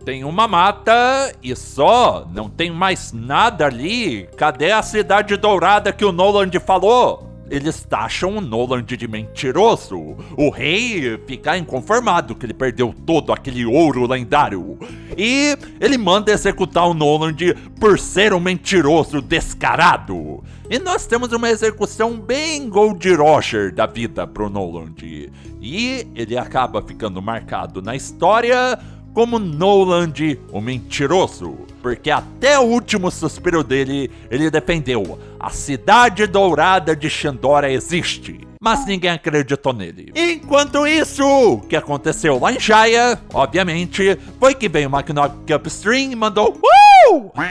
Tem uma mata e só, não tem mais nada ali. Cadê a cidade dourada que o Noland falou? Eles taxam o Noland de mentiroso. O rei fica inconformado que ele perdeu todo aquele ouro lendário. E ele manda executar o Noland por ser um mentiroso descarado. E nós temos uma execução bem Gold Roger da vida pro Noland. E ele acaba ficando marcado na história como Noland, o mentiroso, porque até o último suspiro dele, ele defendeu: a cidade dourada de Xandora existe. Mas ninguém acreditou nele. Enquanto isso, o que aconteceu lá em Jaya, obviamente, foi que veio uma Knock Upstream e mandou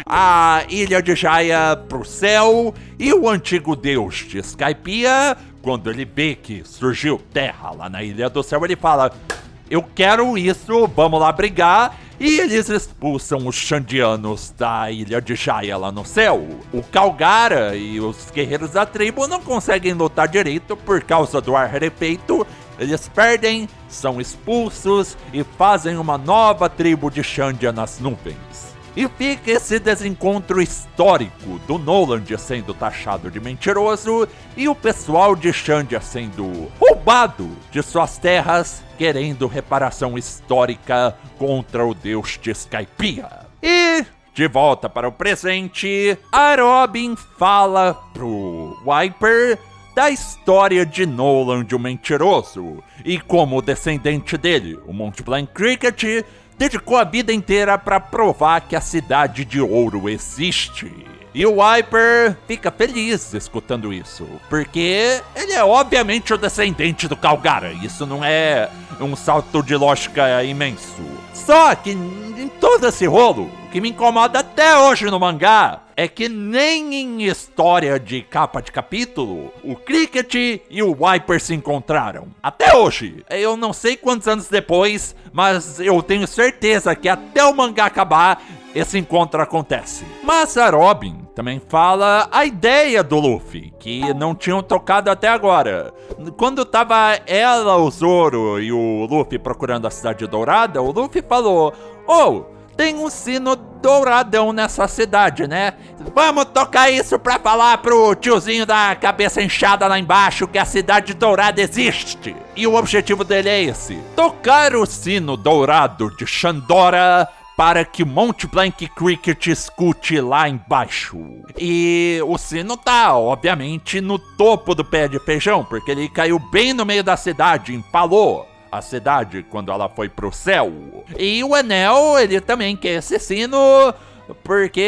a ilha de Jaya pro céu. E o antigo deus de Skypiea, quando ele vê que surgiu terra lá na ilha do céu, ele fala: eu quero isso, vamos lá brigar. E eles expulsam os Xandianos da ilha de Jaya lá no céu. O Calgara e os guerreiros da tribo não conseguem lutar direito por causa do ar rarefeito. Eles perdem, são expulsos e fazem uma nova tribo de Xandia nas nuvens. E fica esse desencontro histórico do Noland sendo taxado de mentiroso e o pessoal de Xandia sendo roubado de suas terras, querendo reparação histórica contra o deus de Skypiea. E, de volta para o presente, a Robin fala pro Wiper da história de Noland o mentiroso e como o descendente dele, o Mont Blanc Cricket, dedicou a vida inteira para provar que a Cidade de Ouro existe. E o Wiper fica feliz escutando isso, porque ele é obviamente o descendente do Calgara. Isso não é um salto de lógica imenso. Só que em todo esse rolo, o que me incomoda até hoje no mangá é que nem em história de capa de capítulo, o Cricket e o Wiper se encontraram. Até hoje. Eu não sei quantos anos depois, mas eu tenho certeza que até o mangá acabar, esse encontro acontece. Mas a Robin também fala a ideia do Luffy, que não tinham tocado até agora. Quando tava ela, o Zoro e o Luffy procurando a Cidade Dourada, o Luffy falou: tem um sino douradão nessa cidade, né? Vamos tocar isso pra falar pro tiozinho da cabeça inchada lá embaixo que a Cidade Dourada existe. E o objetivo dele é esse: tocar o sino dourado de Shandora para que Mont Blanc Cricket escute lá embaixo. E o sino tá, obviamente, no topo do pé de feijão, porque ele caiu bem no meio da cidade, empalou a cidade quando ela foi pro céu. E o Enel, ele também quer esse sino porque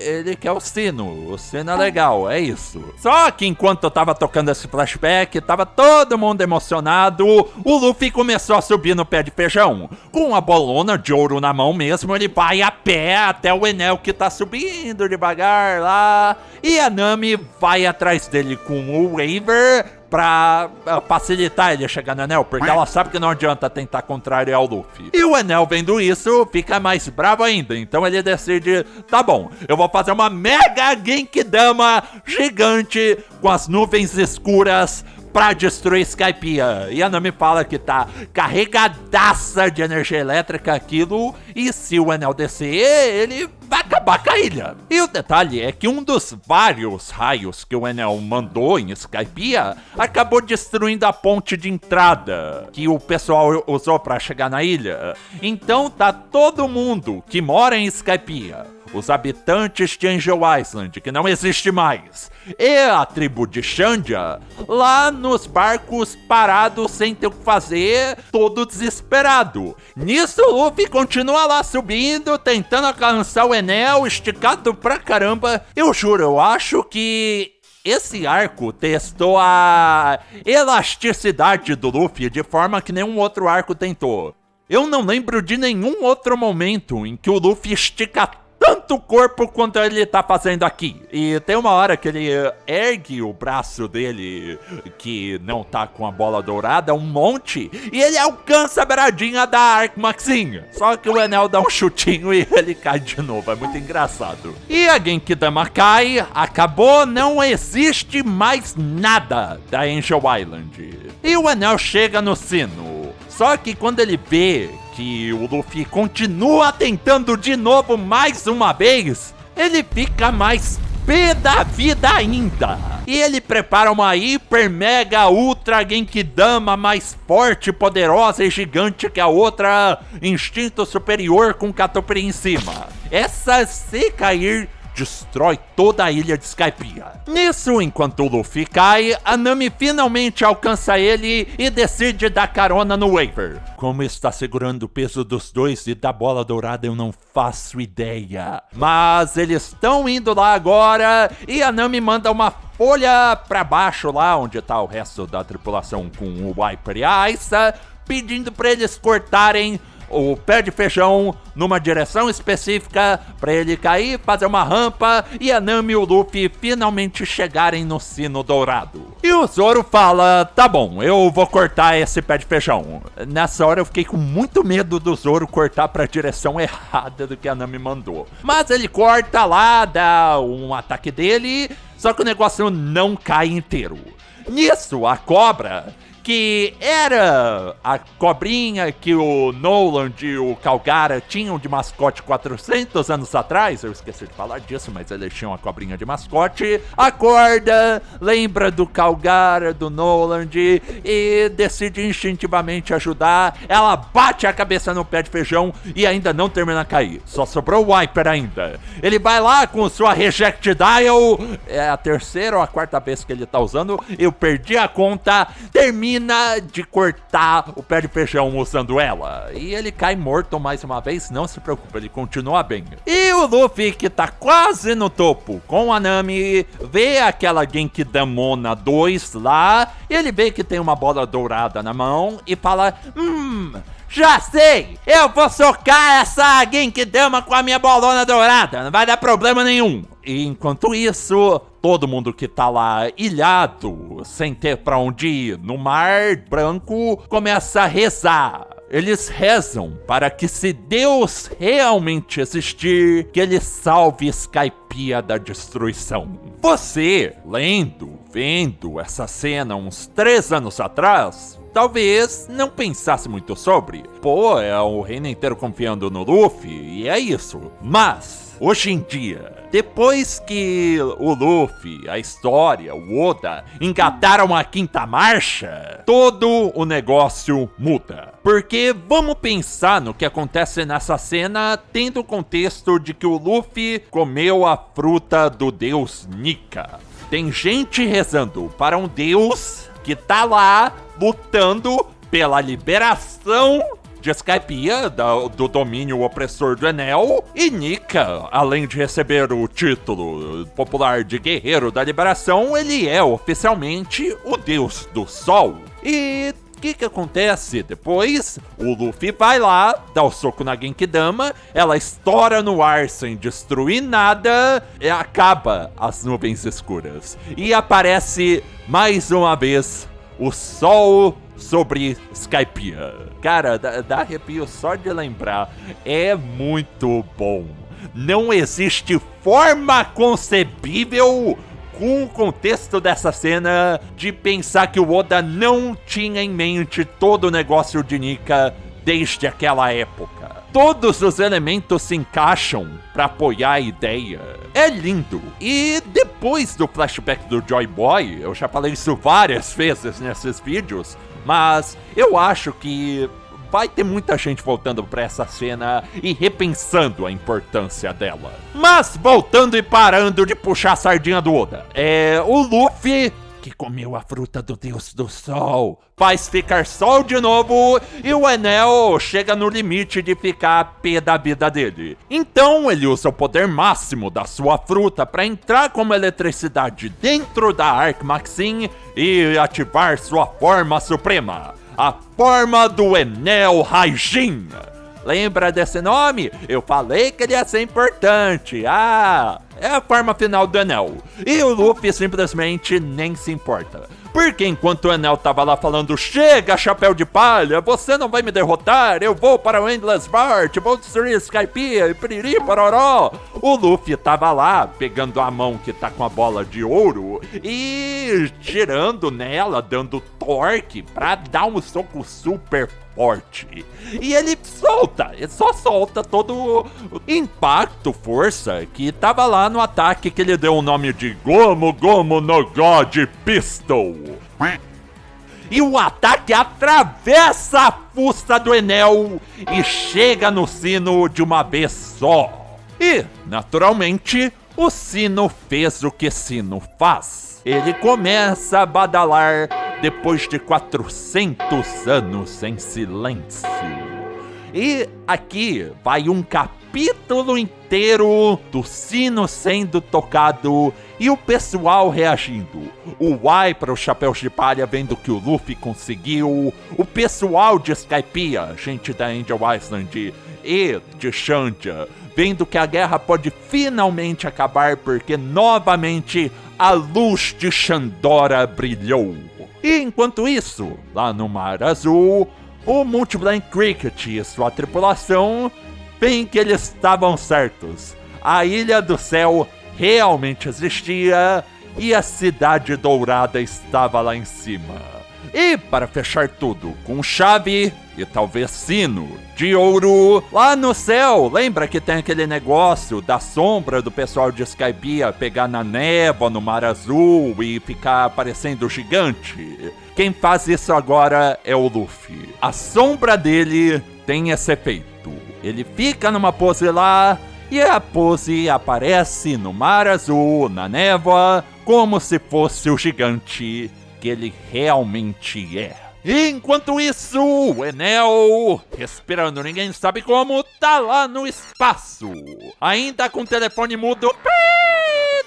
ele quer o sino é legal, é isso. Só que enquanto eu tava tocando esse flashback, tava todo mundo emocionado, o Luffy começou a subir no pé de feijão. Com a bolona de ouro na mão mesmo, ele vai a pé até o Enel que tá subindo devagar lá, e a Nami vai atrás dele com o Waver pra facilitar ele a chegar no Enel, porque ela sabe que não adianta tentar contrariar o Luffy. E o Enel, vendo isso, fica mais bravo ainda, então ele decide: tá bom, eu vou fazer uma mega Genkidama gigante com as nuvens escuras pra destruir Skypiea. E a Nami fala que tá carregadaça de energia elétrica aquilo, e se o Enel descer, ele vai acabar com a ilha. E o detalhe é que um dos vários raios que o Enel mandou em Skypiea acabou destruindo a ponte de entrada que o pessoal usou pra chegar na ilha. Então tá todo mundo que mora em Skypiea, os habitantes de Angel Island, que não existe mais, e a tribo de Xandia, lá nos barcos parados sem ter o que fazer, todo desesperado. Nisso o Luffy continua lá subindo, tentando alcançar o Enel, esticado pra caramba. Eu juro, eu acho que esse arco testou a elasticidade do Luffy de forma que nenhum outro arco tentou. Eu não lembro de nenhum outro momento em que o Luffy estica tanto o corpo quanto ele tá fazendo aqui. E tem uma hora que ele ergue o braço dele, que não tá com a bola dourada, um monte, e ele alcança a beiradinha da Arc Maxinha. Só que o Enel dá um chutinho e ele cai de novo, é muito engraçado. E a Genkidama cai, acabou, não existe mais nada da Angel Island. E o Enel chega no sino. Só que quando ele vê que o Luffy continua tentando de novo mais uma vez, ele fica mais pé da vida ainda. E ele prepara uma hiper mega ultra Genkidama mais forte, poderosa e gigante que a outra, instinto superior com Katopri em cima. Essa, se cair, destrói toda a ilha de Skypiea. Nisso, enquanto o Luffy cai, a Nami finalmente alcança ele e decide dar carona no Waver. Como está segurando o peso dos dois e da bola dourada, eu não faço ideia. Mas eles estão indo lá agora e a Nami manda uma folha pra baixo lá onde tá o resto da tripulação com o Wiper e a Aisa, pedindo pra eles cortarem o pé de feijão numa direção específica pra ele cair, fazer uma rampa e a Nami e o Luffy finalmente chegarem no sino dourado. E o Zoro fala: tá bom, eu vou cortar esse pé de feijão. Nessa hora eu fiquei com muito medo do Zoro cortar pra direção errada do que a Nami mandou. Mas ele corta lá, dá um ataque dele, só que o negócio não cai inteiro. Nisso, a cobra, que era a cobrinha que o Noland e o Calgara tinham de mascote 400 anos atrás. Eu esqueci de falar disso, mas eles tinham a cobrinha de mascote. Acorda, lembra do Calgara, do Noland e decide instintivamente ajudar. Ela bate a cabeça no pé de feijão e ainda não termina a cair. Só sobrou o Wiper ainda. Ele vai lá com sua Reject Dial. É a terceira ou a quarta vez que ele tá usando. Eu perdi a conta. Termina de cortar o pé de feijão usando ela. E ele cai morto mais uma vez. Não se preocupe, ele continua bem. E o Luffy, que tá quase no topo com a Nami, vê aquela Genkidamona 2 lá. Ele vê que tem uma bola dourada na mão e fala: já sei, eu vou socar essa Genkidama com a minha bolona dourada, não vai dar problema nenhum. E enquanto isso, todo mundo que tá lá ilhado, sem ter pra onde ir, no Mar Branco, começa a rezar. Eles rezam para que, se Deus realmente existir, que ele salve Skypiea da destruição. Você, vendo essa cena uns 3 anos atrás, talvez não pensasse muito sobre. Pô, é o reino inteiro confiando no Luffy, e é isso. Mas, hoje em dia, depois que o Luffy, a história, o Oda engataram a quinta marcha, todo o negócio muda. Porque vamos pensar no que acontece nessa cena, tendo o contexto de que o Luffy comeu a fruta do deus Nika. Tem gente rezando para um deus que tá lá lutando pela liberação de Skypiea, do domínio opressor do Enel, e Nika, além de receber o título popular de Guerreiro da Liberação, ele é oficialmente o Deus do Sol. E o que acontece depois? O Luffy vai lá, dá o soco na Genkidama, ela estoura no ar sem destruir nada, e acaba as nuvens escuras. E aparece mais uma vez o sol sobre Skypiea. Cara, dá arrepio só de lembrar. É muito bom. Não existe forma concebível, com o contexto dessa cena, de pensar que o Oda não tinha em mente todo o negócio de Nika desde aquela época. Todos os elementos se encaixam para apoiar a ideia. É lindo. E depois do flashback do Joy Boy, eu já falei isso várias vezes nesses vídeos, mas eu acho que vai ter muita gente voltando pra essa cena e repensando a importância dela. Mas voltando e parando de puxar a sardinha do Oda, o Luffy, que comeu a fruta do Deus do Sol, faz ficar sol de novo e o Enel chega no limite de ficar pé da vida dele. Então ele usa o poder máximo da sua fruta para entrar como eletricidade dentro da Arc Maxim e ativar sua forma suprema, a forma do Enel Raijin. Lembra desse nome? Eu falei que ele ia ser importante. É a forma final do Enel. E o Luffy simplesmente nem se importa. Porque enquanto o Enel tava lá falando: chega, chapéu de palha, você não vai me derrotar, eu vou para o Endless Bart, vou destruir Skypiea e piriri pororó, o Luffy tava lá pegando a mão que tá com a bola de ouro e girando nela, dando torque pra dar um soco super forte. E ele só solta todo o impacto, força, que tava lá no ataque que ele deu o nome de Gomu Gomu no God Pistol. E o ataque atravessa a fuça do Enel e chega no sino de uma vez só. E, naturalmente, o sino fez o que sino faz. Ele começa a badalar depois de 400 anos em silêncio. E aqui vai um capítulo inteiro do sino sendo tocado e o pessoal reagindo. O Wiper, os chapéus de palha, vendo que o Luffy conseguiu. O pessoal de Skypiea, gente da Angel Island e de Shandia, vendo que a guerra pode finalmente acabar porque novamente a luz de Shandora brilhou. E enquanto isso, lá no Mar Azul, o Multiblank Cricket e sua tripulação veem que eles estavam certos. A Ilha do Céu realmente existia e a Cidade Dourada estava lá em cima. E para fechar tudo com chave e talvez sino de ouro, lá no céu, lembra que tem aquele negócio da sombra do pessoal de Skypiea pegar na névoa, no mar azul e ficar parecendo gigante? Quem faz isso agora é o Luffy. A sombra dele tem esse efeito. Ele fica numa pose lá e a pose aparece no mar azul, na névoa, como se fosse o gigante que ele realmente é. Enquanto isso, o Enel, respirando ninguém sabe como, tá lá no espaço. Ainda com o telefone mudo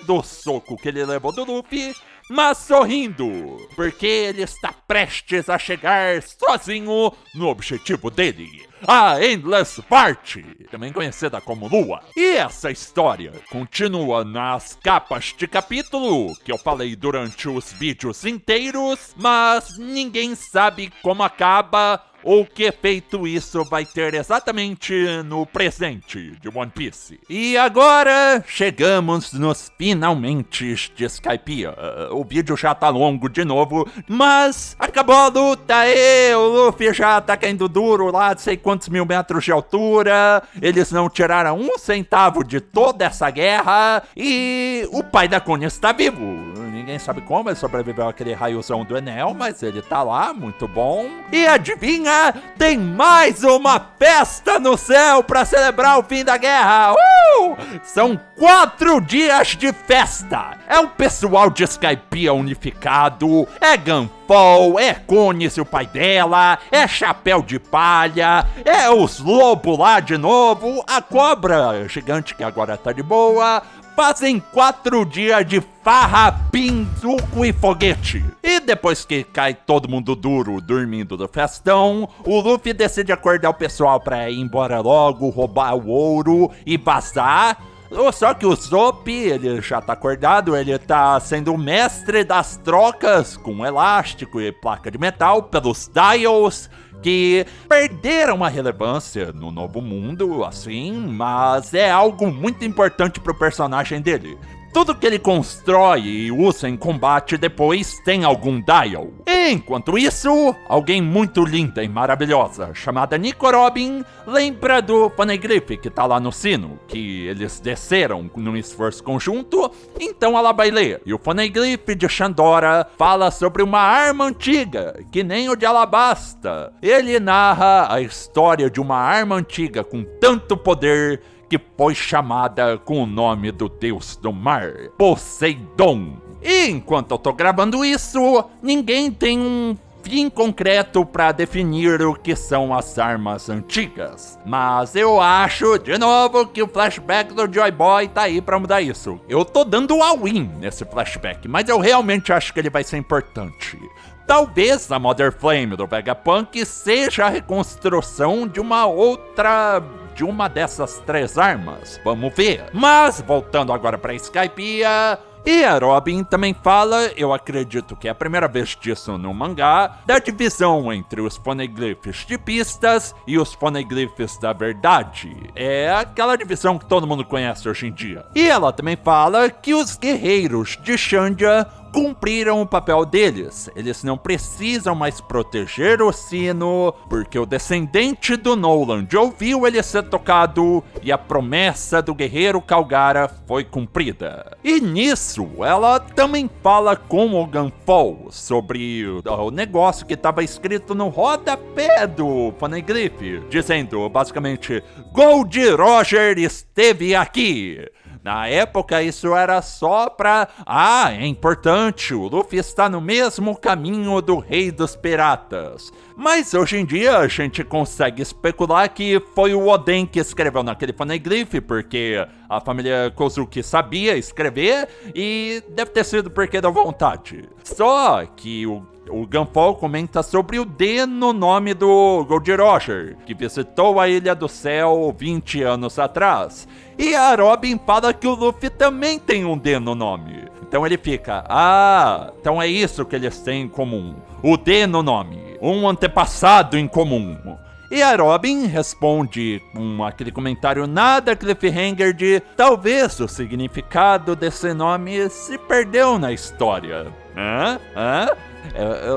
do soco que ele levou do Luffy, mas sorrindo, porque ele está prestes a chegar sozinho no objetivo dele, a Endless Party, também conhecida como Lua. E essa história continua nas capas de capítulo, que eu falei durante os vídeos inteiros, mas ninguém sabe como acaba ou que efeito isso vai ter exatamente no presente de One Piece. E agora chegamos nos finalmente de Skypiea. O vídeo já tá longo de novo, mas acabou a luta e o Luffy já tá caindo duro lá de sei quantos mil metros de altura. Eles não tiraram um centavo de toda essa guerra e o pai da Konya está vivo. Ninguém sabe como ele sobreviveu àquele raiozão do Enel, mas ele tá lá, muito bom. E adivinha? Tem mais uma festa no céu para celebrar o fim da guerra! São 4 dias de festa! É o pessoal de Skypiea unificado, é Gunfall, é Konis e o pai dela, é Chapéu de Palha, é os lobos lá de novo, a cobra gigante que agora tá de boa. Fazem 4 dias de farra, pinzuco e foguete. E depois que cai todo mundo duro dormindo do festão, o Luffy decide acordar o pessoal pra ir embora logo, roubar o ouro e vazar. Só que o Zop, ele já tá acordado, ele tá sendo o mestre das trocas com elástico e placa de metal pelos Dials, que perderam a relevância no novo mundo, assim, mas é algo muito importante pro personagem dele. Tudo que ele constrói e usa em combate depois tem algum dial. Enquanto isso, alguém muito linda e maravilhosa, chamada Nico Robin, lembra do Poneglyph que tá lá no sino, que eles desceram num esforço conjunto, então ela vai ler. E o Poneglyph de Shandora fala sobre uma arma antiga, que nem o de Alabasta. Ele narra a história de uma arma antiga com tanto poder que foi chamada com o nome do deus do mar, Poseidon. E enquanto eu tô gravando isso, ninguém tem um fim concreto para definir o que são as armas antigas. Mas eu acho, de novo, que o flashback do Joy Boy tá aí pra mudar isso. Eu tô dando all-in nesse flashback, mas eu realmente acho que ele vai ser importante. Talvez a Mother Flame do Vegapunk seja a reconstrução de uma dessas 3 armas. Vamos ver. Mas, voltando agora pra Skypiea, e a Robin também fala, eu acredito que é a primeira vez disso no mangá, da divisão entre os poneglyphs de pistas e os poneglyphs da verdade. É aquela divisão que todo mundo conhece hoje em dia. E ela também fala que os guerreiros de Shandia cumpriram o papel deles. Eles não precisam mais proteger o sino, porque o descendente do Noland ouviu ele ser tocado e a promessa do guerreiro Kalgara foi cumprida. E nisso, ela também fala com o Gunfall sobre o negócio que estava escrito no rodapé do Poneglyph, dizendo basicamente: Gold Roger esteve aqui. Na época isso era só pra... é importante, o Luffy está no mesmo caminho do Rei dos Piratas. Mas hoje em dia a gente consegue especular que foi o Oden que escreveu naquele Poneglyph, porque a família Kozuki sabia escrever e deve ter sido porque deu vontade. Só que o Gunfall comenta sobre o D no nome do Gold Roger, que visitou a Ilha do Céu 20 anos atrás. E a Robin fala que o Luffy também tem um D no nome. Então ele fica, então é isso que eles têm em comum. O D no nome, um antepassado em comum. E a Robin responde com aquele comentário nada cliffhanger de talvez o significado desse nome se perdeu na história.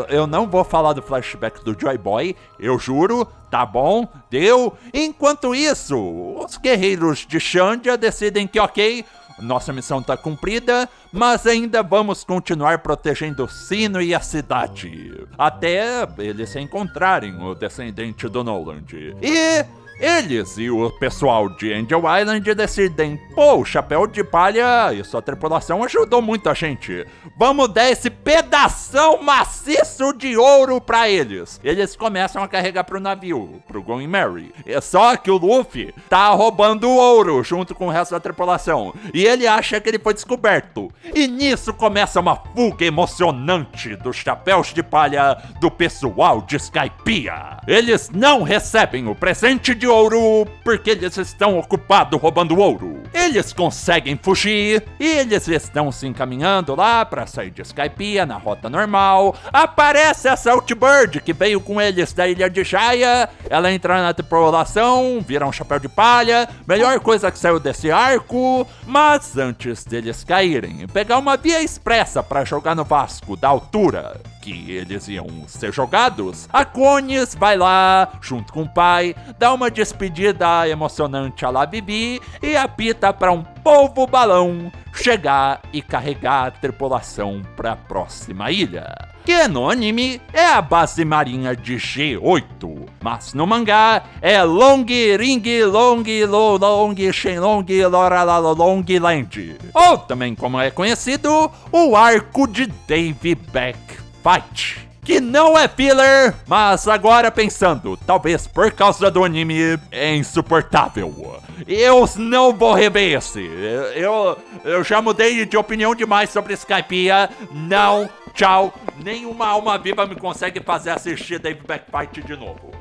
Eu não vou falar do flashback do Joy Boy, eu juro, tá bom, deu. Enquanto isso, os guerreiros de Xandia decidem que ok, nossa missão tá cumprida, mas ainda vamos continuar protegendo o Sino e a cidade, até eles se encontrarem o descendente do Noland. E eles e o pessoal de Angel Island decidem, pô, o Chapéu de Palha e sua tripulação ajudou muito a gente. Vamos dar esse pedação maciço de ouro pra eles. Eles começam a carregar pro navio, pro Going Merry. É só que o Luffy tá roubando o ouro junto com o resto da tripulação. E ele acha que ele foi descoberto. E nisso começa uma fuga emocionante dos Chapéus de Palha do pessoal de Skypiea. Eles não recebem o presente de ouro porque eles estão ocupados roubando ouro. Eles conseguem fugir e eles estão se encaminhando lá pra sair de Skypiea na rota normal. Aparece a Saltbird que veio com eles da ilha de Jaya. Ela entra na tripulação, vira um chapéu de palha, melhor coisa que saiu desse arco. Mas antes deles caírem e pegar uma via expressa pra jogar no Vasco da altura que eles iam ser jogados, a Cones vai lá, junto com o pai, dá uma despedida emocionante à la Bibi e apita para um polvo balão chegar e carregar a tripulação para a próxima ilha, que no anime é a base marinha de G8, mas no mangá é Long Ring Long Shenlong Long Land, ou também como é conhecido, o arco de Dave Back Fight, que não é filler, mas agora pensando, talvez por causa do anime, é insuportável. Eu não vou rever esse. Eu já mudei de opinião demais sobre Skypiea. Não, tchau. Nenhuma alma viva me consegue fazer assistir Dave Back Fight de novo.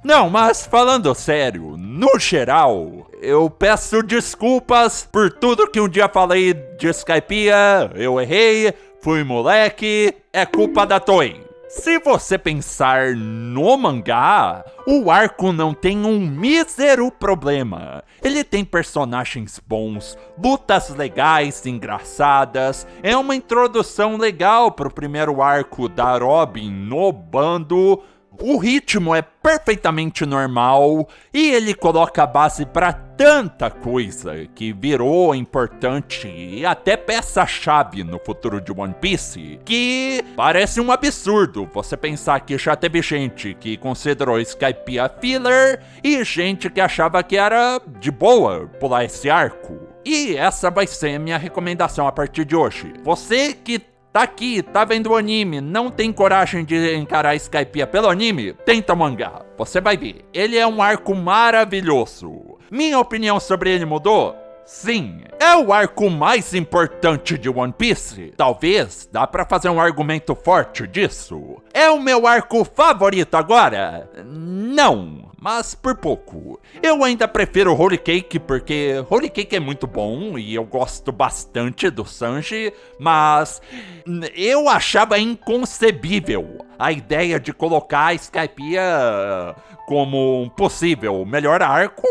Não, mas falando sério, no geral, eu peço desculpas por tudo que um dia falei de Skypiea. Eu errei. Fui moleque, é culpa da Toei. Se você pensar no mangá, o arco não tem um mísero problema. Ele tem personagens bons, lutas legais, engraçadas, é uma introdução legal pro primeiro arco da Robin no bando. O ritmo é perfeitamente normal e ele coloca a base para tanta coisa que virou importante e até peça-chave no futuro de One Piece, que parece um absurdo você pensar que já teve gente que considerou Skypiea filler e gente que achava que era de boa pular esse arco. E essa vai ser minha recomendação a partir de hoje. Você que tá aqui, tá vendo o anime, não tem coragem de encarar Skypiea pelo anime? Tenta o mangá, você vai ver. Ele é um arco maravilhoso. Minha opinião sobre ele mudou? Sim, é o arco mais importante de One Piece. Talvez dá pra fazer um argumento forte disso. É o meu arco favorito agora? Não, mas por pouco. Eu ainda prefiro Holy Cake porque Holy Cake é muito bom e eu gosto bastante do Sanji, mas eu achava inconcebível a ideia de colocar a Skypiea como um possível melhor arco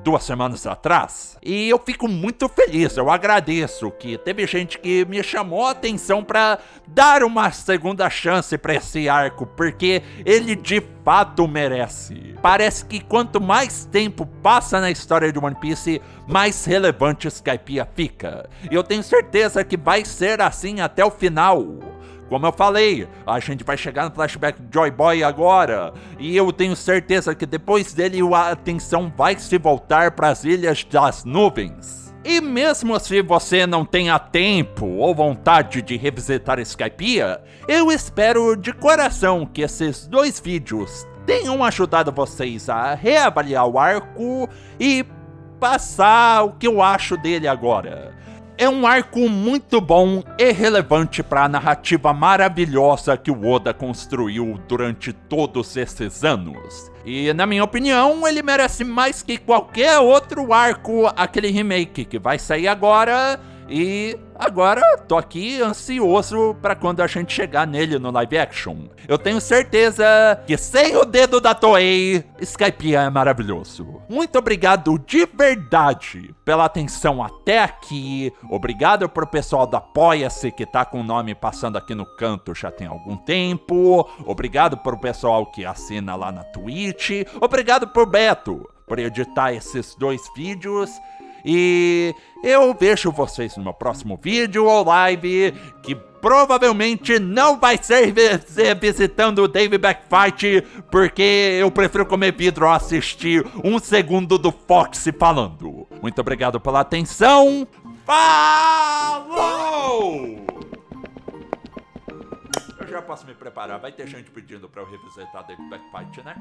2 semanas atrás. E eu fico muito feliz, eu agradeço que teve gente que me chamou a atenção pra dar uma segunda chance pra esse arco, porque ele de fato merece. Parece que quanto mais tempo passa na história de One Piece, mais relevante Skypiea fica. E eu tenho certeza que vai ser assim até o final. Como eu falei, a gente vai chegar no flashback de Joy Boy agora, e eu tenho certeza que depois dele a atenção vai se voltar para as Ilhas das Nuvens. E mesmo se você não tenha tempo ou vontade de revisitar Skypiea, eu espero de coração que esses 2 vídeos tenham ajudado vocês a reavaliar o arco e passar o que eu acho dele agora. É um arco muito bom e relevante para a narrativa maravilhosa que o Oda construiu durante todos esses anos. E na minha opinião, ele merece mais que qualquer outro arco, aquele remake que vai sair agora, E agora tô aqui ansioso pra quando a gente chegar nele no live action. Eu tenho certeza que sem o dedo da Toei, Skypiea é maravilhoso. Muito obrigado de verdade pela atenção até aqui. Obrigado pro pessoal do Apoia-se que tá com o nome passando aqui no canto já tem algum tempo. Obrigado pro pessoal que assina lá na Twitch. Obrigado pro Beto por editar esses 2 vídeos. E eu vejo vocês no meu próximo vídeo ou live, que provavelmente não vai ser visitando o Dave Backfight, porque eu prefiro comer vidro a assistir 1 segundo do Fox falando. Muito obrigado pela atenção. Falou! Eu já posso me preparar, vai ter gente pedindo pra eu revisitar Dave Backfight, né?